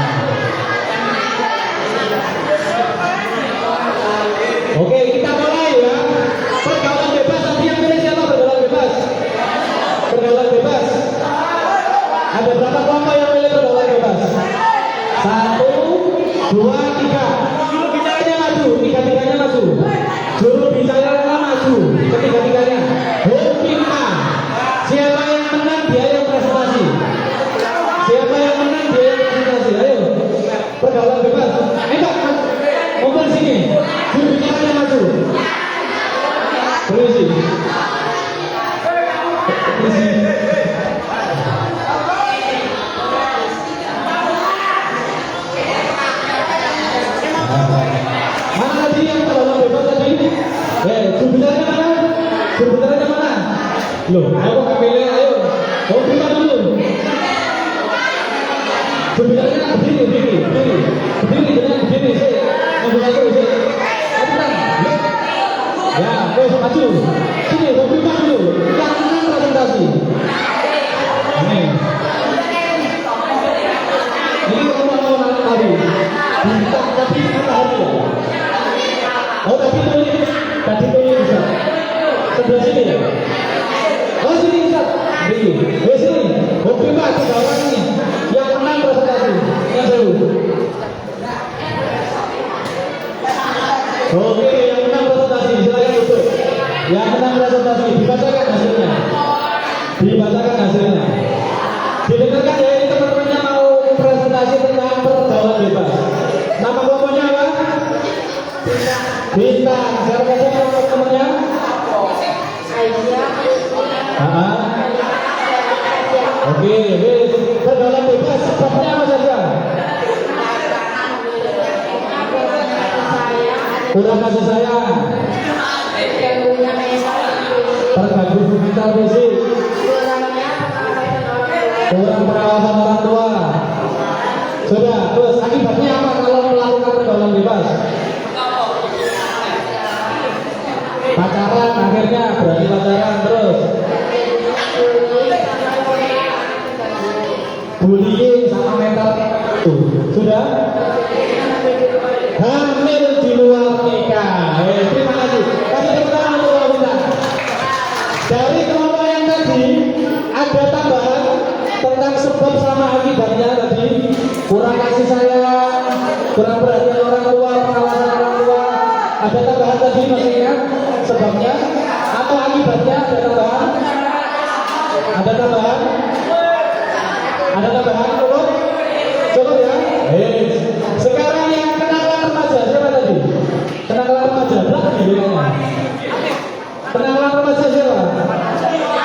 Oke, kita mulai ya. Pergaulan bebas, tadi yang pilih siapa pergaulan bebas? Pergaulan bebas. Ada berapa kelompok yang pilih pergaulan bebas? 1, 2, 3. Juru bicaranya maju, tiga-tiganya maju. Juru bicaranya maju, ketiga-tiganya. Hukimah. Siapa yang menang dia yang presentasi. Siapa yang menang dia yang presentasi. Ayo, pergaulan bebas. Enggak, ngumpul sini. Juru bicaranya maju. Permisi. Mana tadi yang pergaulan bebas tadi? Juru bicaranya mana? Juru bicaranya mana? Loh, ayo kok pilih, ayo. Oh, kita dulu. Juru bicaranya berdiri. Ngomong aku, ya, maju. Sini, buka dulu. Yang menang presentasi. Ini ngomong tadi. Bintang tadi matahari ya. Oh, tadi tulis bisa. Sebelah sini ya. Oh, sini bisa. Sini. Buka ke bawah ini. Yang menang presentasi. Yang dulu. Oke, yang menang presentasi, silakan duduk. Yang menang presentasi, dibacakan hasilnya. Didengarkan ya, ini teman-temannya mau presentasi tentang pergaulan bebas. Nama kelompoknya apa? Bintang. Siapa saja teman-temannya? Ah. Oke, pergaulan bebas sebabnya apa saja? Kurang kasih sayang, terganggu mental fisik, kurang pengawasan orang tua. Sudah, terus akibatnya apa kalau melakukan pergaulan bebas? Pacaran, akhirnya berani pacaran terus. Bullying sama mental tuh. Sudah? Hamil di luar nikah. Terima kasih. Kasih tepuk tangan untuk wanita. Dari kelompok yang tadi ada tambahan tentang sebab sama akibatnya tadi. Kurang kasih sayang, kurang perhatian orang tua, pengawasan orang tua. Ada tambahan tadi masih ingat sebabnya atau akibatnya? Ada tambahan? Ada tambahan? Ada tambahan? Cukup? Cukup ya? Sekarang yang kenalan remaja siapa tadi? Kenalan remaja berapa nih bedanya? Kenalan remaja siapa?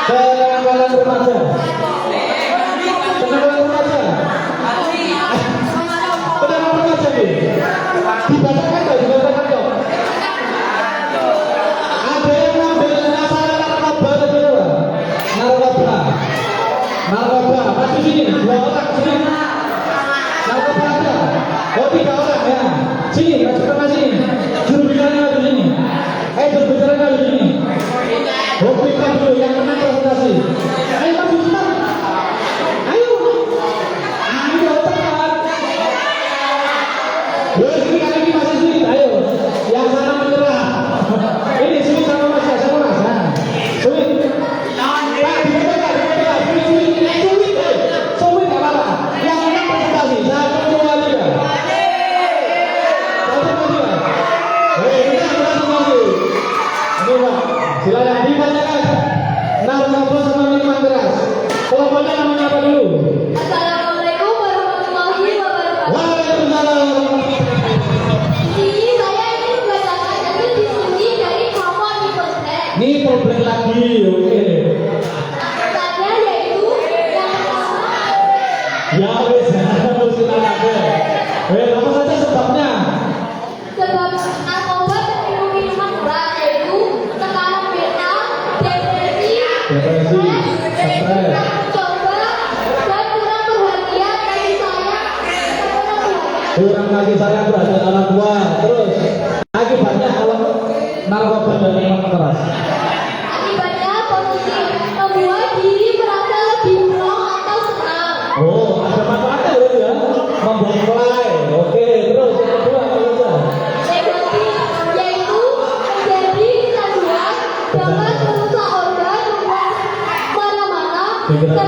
Kenalan remaja. Kenalan remaja. Kenalan remaja nih. Dibacakan nggak? Dibacakan nggak? Ada yang ngambil nama narkoba tadi apa? Narkoba. Narkoba. Maju sini. 2 orang sini. Narkoba ada. Oh 3 orang ya. Sini, maju ke sini. Juru bicaranya maju sini. Juru bicaranya maju sini. Buktikan dulu yang menang presentasi. Ayo maju cepat. Ayo. Ayo cepat. Sini kali ini masih sini. Ayo. Yang sana menyerah. Ini sini sama Mas ya, sama Mas. Nah. Sulit. Pak, dibedakan. Sulit nggak apa-apa. Yang menang presentasi. 1, 2, 3. Silakan dibacakan narkoba sama minuman keras. Kelompoknya namanya apa dulu? Assalamualaikum warahmatullahi wabarakatuh. Waalaikumsalam. Di sini saya ingin membacakan satu diskusi dari kelompok Nipple Black. Ini problem lagi, oke. Saatnya yaitu yang pertama. Ya wes, silakan aja. Apa saja sebabnya? Sebab narkoba dan minuman keras yaitu tekanan mental, depresi, stres, coba dan kurang perhatian kasih sayang kepada Tuhan. Kurang kasih sayang terhadap orang tua. Terus akibatnya kalau narkoba dan minuman keras. Akibatnya positif, membuat diri merasa lebih plong atau senang. Oh, ada manfaatnya berarti ya? Membuat mulai. Oke, terus yang kedua apa saja? Negatif, yaitu menjadi kecanduan, dapat merusak organ mana-mana, serta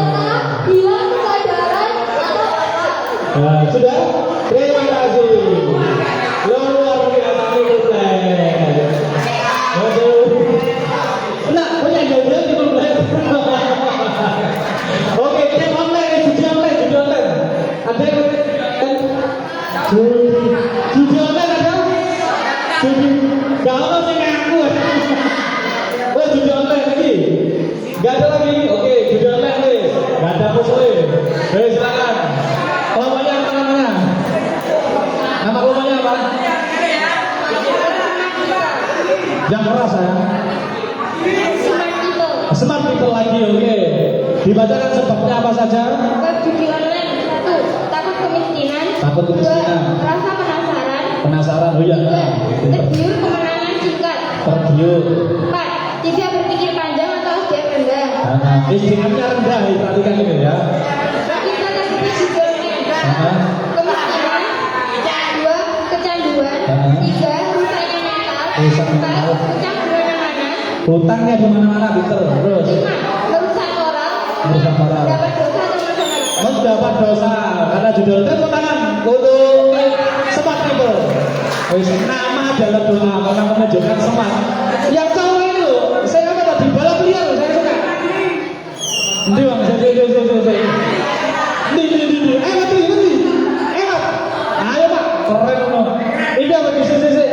hilang kesadaran atau otak. Nah, sudah? Terima kasih. Luar biasa nih, aduh. Nah, punya jawaban di mulai. Oke, game online, judi online. Ada yang judi online ada? Judi, kalau sih ngaku. Oh, judi online lagi? Gak ada lagi? Oke, judi online nih. Gak ada musuhnya. Silakan. Kelompoknya apa namanya? Nama kelompoknya apa? Yang keras ya? Smart people lagi, oke. Dibacakan sebabnya apa saja? Judi online, 1. Takut kemiskinan. Takut kemiskinan. 2. Rasa penasaran. Penasaran, oh iya. 3. Tergiur kemenangan singkat. Tergiur. 4. Tidak berpikir panjang atau SDM rendah. Istimewanya rendah, perhatikan ini ya. Kita terpilih juga kemiskinan. 2. Kecanduan. 3. Rusaknya mental. Rusak mental. 4. Utang bermana-mana. Hutangnya di mana-mana, pinter. Terus 5. Merusak moral. Merusak moral. Dapat dosa atau masalah. mendapat dosa karena judul tepuk tangan untuk smart people. Wis nama adalah doa karena menunjukkan semangat. Yang cowok ini loh, saya apa tadi balap liar loh, saya suka. Ndi bang, saya. Ndi. Ayo pak, keren loh. Ini apa di sisi.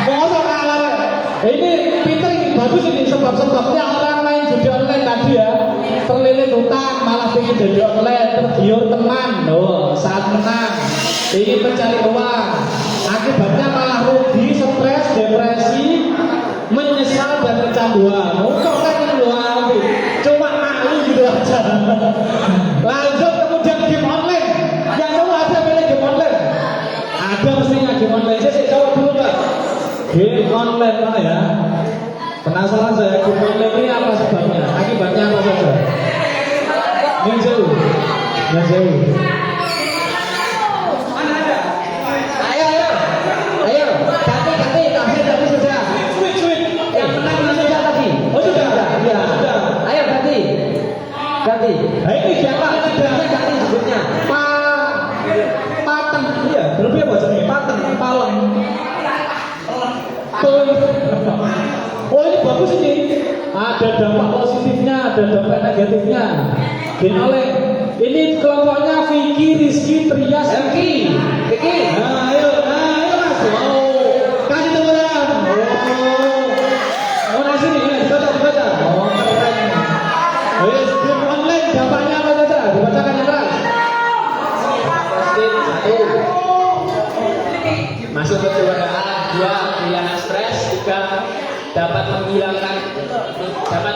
Masa kalah. Ini pinter ini bagus ini sebab-sebabnya orang main judi online tadi ya. Terlilit utang malah pengen jadi online, tergiur teman. Oh, saat menang ingin mencari uang. Akibatnya malah rugi, stres, depresi, menyesal dan kecanduan. Oh, keren loh. Cuma malu gitu aja. Lanjut kemudian game online. Yang tahu ada pilih game online? Ada mestinya game online. Saya jawab dulu Pak. Game online mana ya? Penasaran saya game online ini apa sebabnya? Akibatnya apa saja? Yang jauh. Ayo, ganti sudah. Switch. Yang menang ini sudah tadi. Oh sudah. Iya. Sudah. Ayo ganti. Ini siapa? Ganti sebutnya. Paten. Iya, berarti apa jadi paten, palem. Oh ini bagus ini. Ada dampak positifnya, ada dampak negatifnya. Gimana? Ini kelompoknya Vicky, Rizky, Trias, Vicky. Nah, ayo Mas. Kasih tepuk tangan. Oh, sini, dibaca. Oh, keren. Wes, game online dampaknya apa saja? Dibacakan yang keras. Masuk kejuaraan, 2 menghilangkan stres, 3 dapat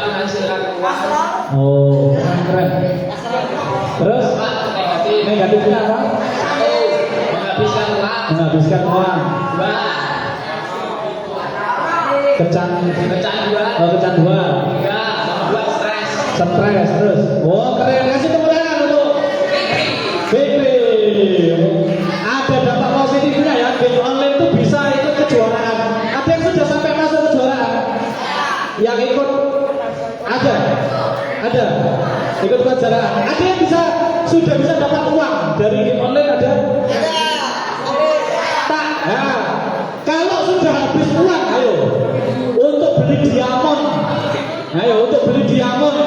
menghasilkan uang. Oh, keren. Terus negatifnya apa? 1 Menghabiskan uang. 2 Kecanduan. 3 membuat stres. Terus. Oh, keren. Kasih tepuk tangan untuk Fikri. Ada dampak positifnya ya. Game online itu bisa ikut kejuaraan. Ada yang sudah sampai masuk kejuaraan? Yang ikut ada. Ikut kejuaraan. Ada yang sudah bisa dapat uang dari game online ada? Tak. Nah, kalau sudah habis uang, ayo untuk beli diamond.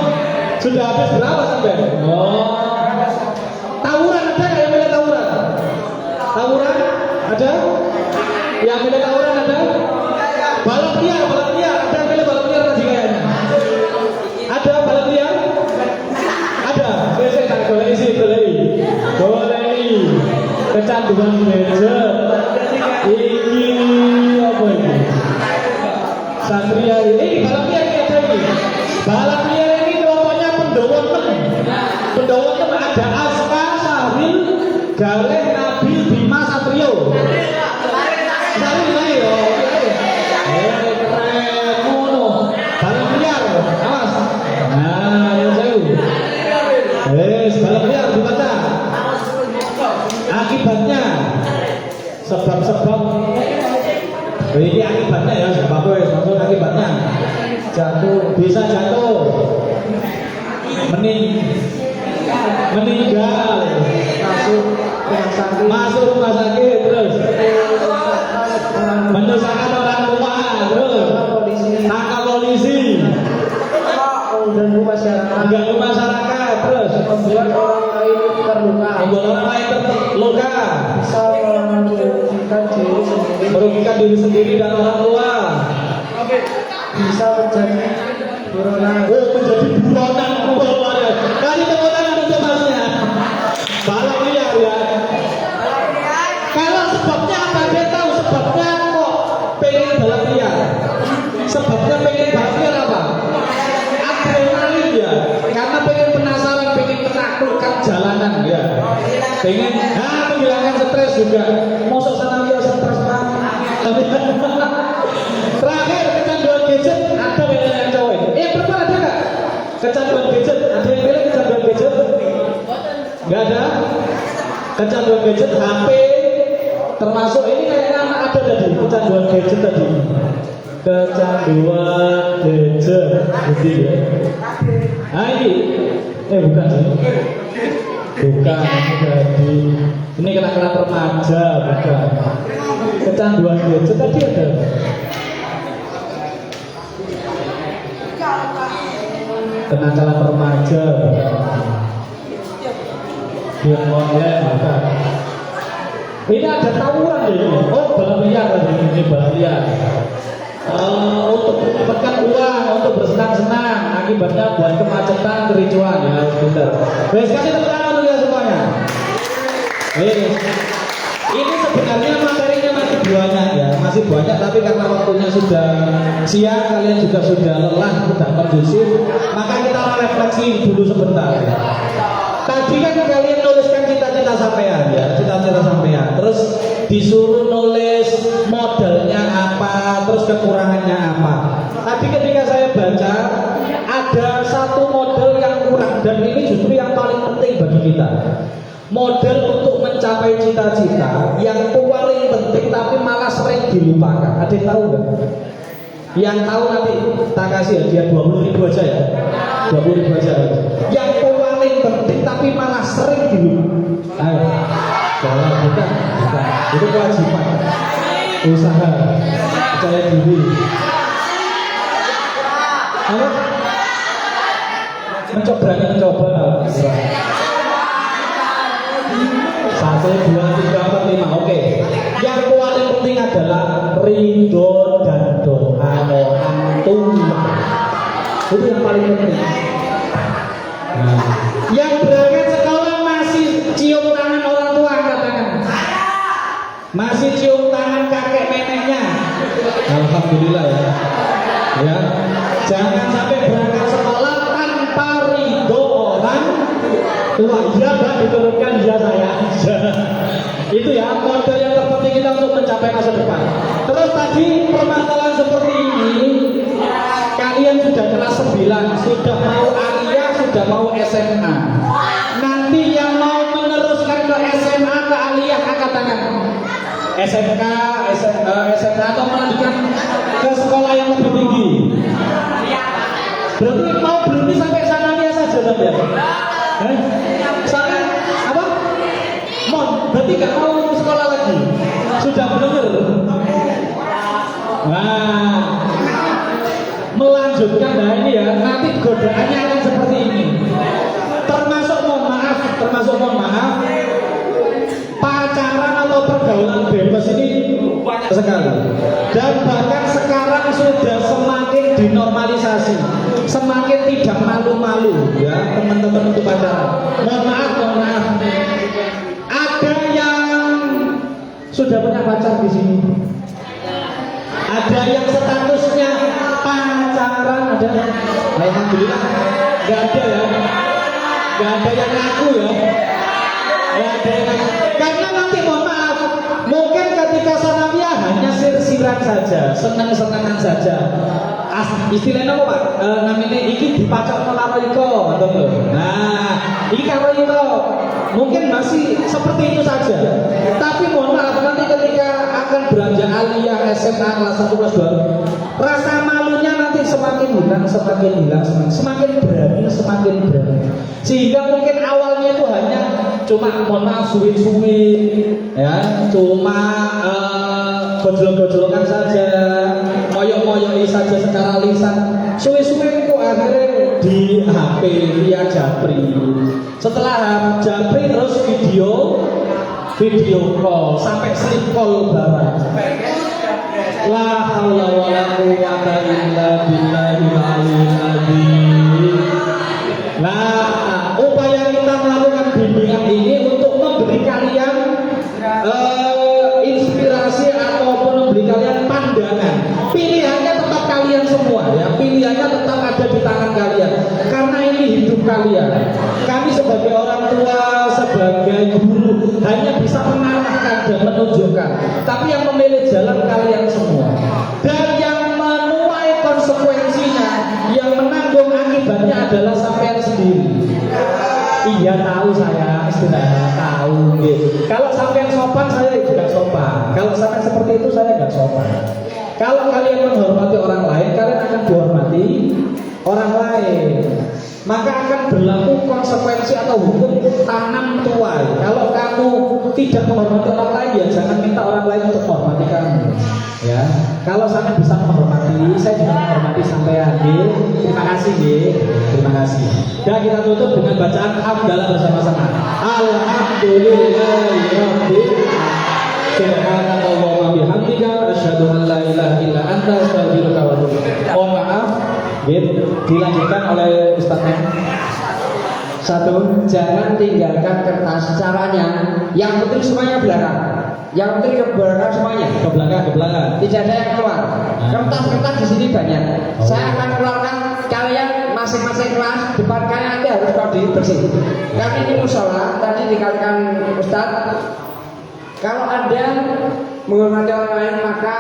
Sudah habis berapa sampai? Oh. Tawuran ada yang milih tawuran? Tawuran ada? Yang milih tawuran ada? Balap liar ada yang milih balap liar tadi kayaknya? Ada balap liar? Ada. Saya tak boleh. Kecanduan gadget. Ini apa ini? Satria ini balap liar ini ada ini. Balap liar ini kelompoknya Pendowo temen ada Aska, Sahril, Galeh, Nabil, Bima, Satrio. Sahril yo. Keren mono. Balap liar, awas. Nah, ya saya. Balap liar dibaca. Akibatnya sebab-sebab ini akibatnya ya, sebab akibatnya bisa jatuh, meninggal, masuk rumah sakit, terus menyusahkan orang tua, terus tangkap polisi, mengganggu masyarakat, terus membuat orang lain terluka, merugikan diri sendiri dan orang tua, bisa menjadi buronan. Menjadi buronan. Kali tepuk tangan untuk masnya. Balap liar ya. Kalau sebabnya apa? Dia tahu sebabnya kok pengen balap liar. Sebabnya pengen balap liar apa? Adrenalin ya. Karena pengen penasaran, pengen menaklukkan jalanan ya. Pengen menghilangkan stres juga. Masuk sana dia stres banget. Terakhir kecanduan gadget ada yang cowok itu. Perempuan ada nggak? Kecanduan gadget ada yang pilih kecanduan gadget? Nggak ada. Kecanduan gadget HP termasuk ini kayaknya anak ada tadi kecanduan gadget tadi. Kecanduan gadget, gitu ya. Ini bukan sih. Bukan jadi ini kenakalan remaja bukan. Kecanduan gadget tadi ada. Kenakalan remaja. Game online bukan. Ini ada tawuran ya ini. Oh, balap liar tadi ini balap liar. Untuk mendapatkan uang, untuk bersenang-senang, akibatnya buat kemacetan, kericuan ya, sebentar. Baik sekali tepuk tangan ya semuanya. Ini sebenarnya materinya masih banyak ya, masih banyak, tapi karena waktunya sudah siang, kalian juga sudah lelah, sudah kondusif, maka kita refleksi dulu sebentar. Tadi kan kalian nuliskan cita-cita sampean ya, cita-cita sampean. Terus disuruh nulis modalnya apa, terus kekurangannya apa. Tadi ketika saya baca ada satu modal yang kurang dan ini justru yang paling penting bagi kita. Modal untuk mencapai cita-cita yang paling penting tapi malah sering dilupakan. Ada yang tahu nggak? Yang tahu nanti tak kasih hadiah 20.000 aja ya. 20.000 aja. Yang paling penting tapi malah sering dilupakan. Ayo. Jangan bukan. Itu kewajiban. Usaha. Percaya diri. Apa? Mencoba. 1, 2, 3, 4, 5. Oke. Yang paling penting adalah ridho dan doa orang tua. Itu yang paling penting. Nah, yang berangkat sekolah masih cium tangan orang tua, angkat tangan. Masih cium tangan kakek neneknya. Alhamdulillah ya. Ya. Jangan sampai berangkat sekolah tanpa ridho orang tua. Iya Mbak, diturunkan ya saya. Itu ya modal yang terpenting kita untuk mencapai masa depan. Terus tadi permasalahan seperti ini, kalian sudah kelas 9, sudah mau aliyah, sudah mau SMA. Nanti yang mau meneruskan ke SMA, ke aliyah, angkat tangan. SMK, SMA atau melanjutkan ke sekolah yang lebih tinggi. Berarti mau berhenti sampai sanawiyah saja sampai. Sampai apa? Berarti nggak mau sekolah lagi. Sudah benar. Nah, melanjutkan ini ya. Nanti godaannya akan seperti ini. Termasuk mohon maaf, pacaran atau pergaulan bebas ini banyak sekali. Dan bahkan sekarang sudah semakin dinormalisasi, semakin tidak malu-malu ya teman-teman untuk pacaran. Mohon maaf. Ada yang sudah punya pacar di sini. Ada yang statusnya pacaran, ada. Alhamdulillah. Gak ada ya. Gak ada yang ngaku ya. Gak ada yang ngaku. Karena nanti mohon maaf, mungkin ketika sanawiyah hanya sir-siran saja, senang-senangan saja. Istilahnya apa Pak? Namanya iki dipacar karo iko, betul. Nah, iki karo iko mungkin masih seperti itu saja. Tapi mohon maaf nanti ketika akan beranjak aliyah SMA kelas 1 kelas 2, rasa malunya nanti semakin hilang, semakin berani. Sehingga mungkin awalnya itu hanya cuma mohon maaf suwin-suwin ya, cuma gojol-gojolkan saja, moyok-moyoki saja secara lisan. Suwe-suwe kok akhirnya di HP via Japri. Setelah Japri terus video call sampai sleep call bareng. La haula wala quwwata illa billahil aliyyil azim. Nah, upaya kita melakukan bimbingan ini untuk memberi kalian inspirasi ataupun memberi kalian pandangan. Pilihannya tetap kalian semua ya, pilihannya tetap ada di tangan kalian karena ini hidup kalian. Kami sebagai orang tua, sebagai guru hanya bisa mengarahkan dan menunjukkan, tapi yang memilih jalan kalian semua. Dan yang menuai konsekuensinya, yang menanggung akibatnya adalah sampean sendiri. Iya tahu saya, istilahnya tahu. Kalau sampean sopan saya juga sopan. Kalau sampean seperti itu saya nggak sopan. Kalau kalian menghormati orang lain, kalian akan dihormati orang lain. Maka akan berlaku konsekuensi atau hukum tanam tuai. Kalau kamu tidak menghormati orang lain, ya jangan minta orang lain untuk menghormati kamu. Ya, kalau sampai bisa menghormati, saya juga menghormati sampean. Terima kasih, terima kasih. Dan kita tutup dengan bacaan hamdalah bersama-sama. Alhamdulillahirabbil alamin. Subhanallah wa bihamdika asyhadu an la ilaha illa anta astaghfiruka wa atubu ilaik. Mohon maaf, dilanjutkan oleh Ustaznya. Satu, jangan tinggalkan kertas. Caranya, yang penting semuanya belakang. Yang penting ke belakang semuanya. Ke belakang. Tidak ada yang keluar. Kertas-kertas di sini banyak. Saya akan keluarkan, kalian masing-masing kelas depan kalian nanti harus kode bersih. Kami ini musola, tadi dikatakan Ustaz, kalau Anda menghormati orang lain maka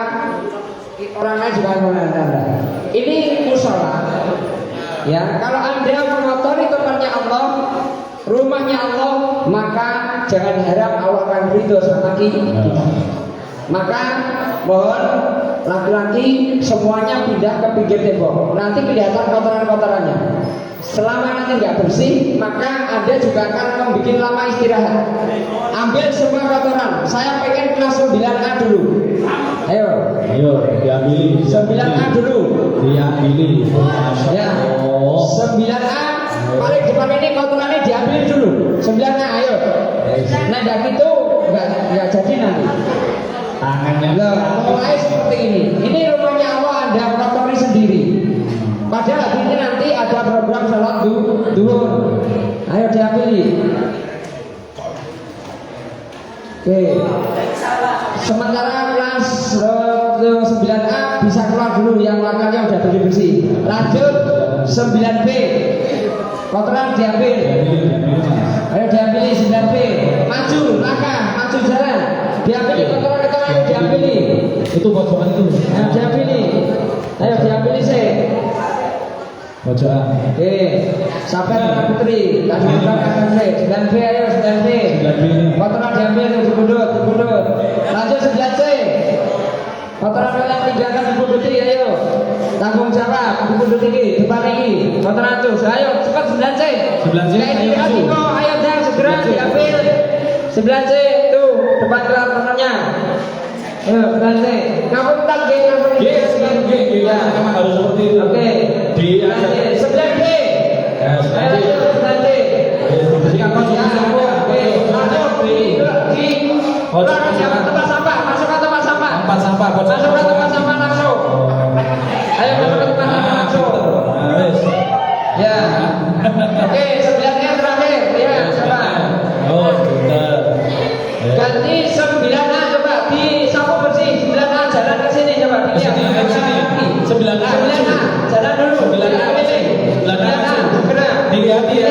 orang lain juga menghormati Anda. Ini musola. Ya, kalau Anda mengotori tempatnya Allah, rumahnya Allah, maka jangan harap Allah akan ridho sama kita. Maka mohon laki-laki semuanya pindah ke pinggir tembok. Nanti kelihatan kotoran-kotorannya. Selama nanti nggak bersih, maka Anda juga akan membuat lama istirahat. Ambil semua kotoran. Saya pengen kelas 9A dulu. Ayo, diambil. 9A dulu. Diambil. Ya, 9A paling depan ini kotorannya diambil dulu. 9A, ayo. Nah, enggak gitu nggak jadi nanti. Tangannya. Loh, mulai seperti ini. Ini rumahnya Allah, Anda kotori sendiri. Padahal ini nanti ada program sholat duhur. Ayo diambil. Oke. Sementara kelas 9A bisa keluar dulu, yang warnanya udah bersih. Lanjut 9B. Kotoran diambil. Ayo diambil 9B. Maju, langkah, maju jalan. Diambil kotoran-kotoran, diambil. Itu pojokan itu. Ayo diambil. Ayo diambil sih. Pojokan. Oke, sampai Pak Putri. Tadi kita 9B, ayo 9B. 9B. Kotoran diambil, dipundut. Lanjut 9C. Kotoran kalian tinggalkan dipunduti, ayo. Tanggung jawab, dipundut ini, depan ini. Kotoran tuh, ayo cepat 9C. 9C, Ayo dah segera diambil. 9C tuh depan kotorannya. Ayo 9C. Kamu tak Ya, memang harus seperti itu. Oke. Di 9B. Ya, Ayo 9C. Tempat sampah, masukkan tempat sampah. Tempat sampah, Masukkan tempat sampah langsung. Ayo masukkan tempat sampah langsung. Ya. Oke, 9-nya terakhir. Ya, coba. Oh, pintar. Ganti 9A coba disapu bersih. 9A jalan ke sini coba. Ke sini. 9A. 9A jalan dulu. 9A. 9A segera. Dilihat ya.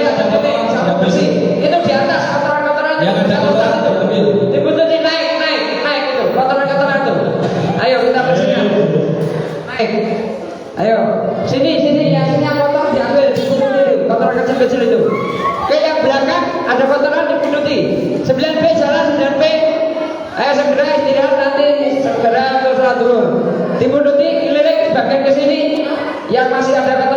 Sapu bersih. Itu di atas kotoran-kotoran. Yang ada kotoran itu. Dibutuhin naik itu. Kotoran-kotoran itu. Ayo kita bersihkan. Naik. Ayo. Sini yang sini yang kotor diambil, dipunduti itu. Kotoran kecil-kecil itu. Oke, yang belakang ada kotoran dipunduti. 9B jalan 9B. Ayo segera istirahat nanti segera terus dulu. Dipunduti keliling bagian ke sini. Yang masih ada kotoran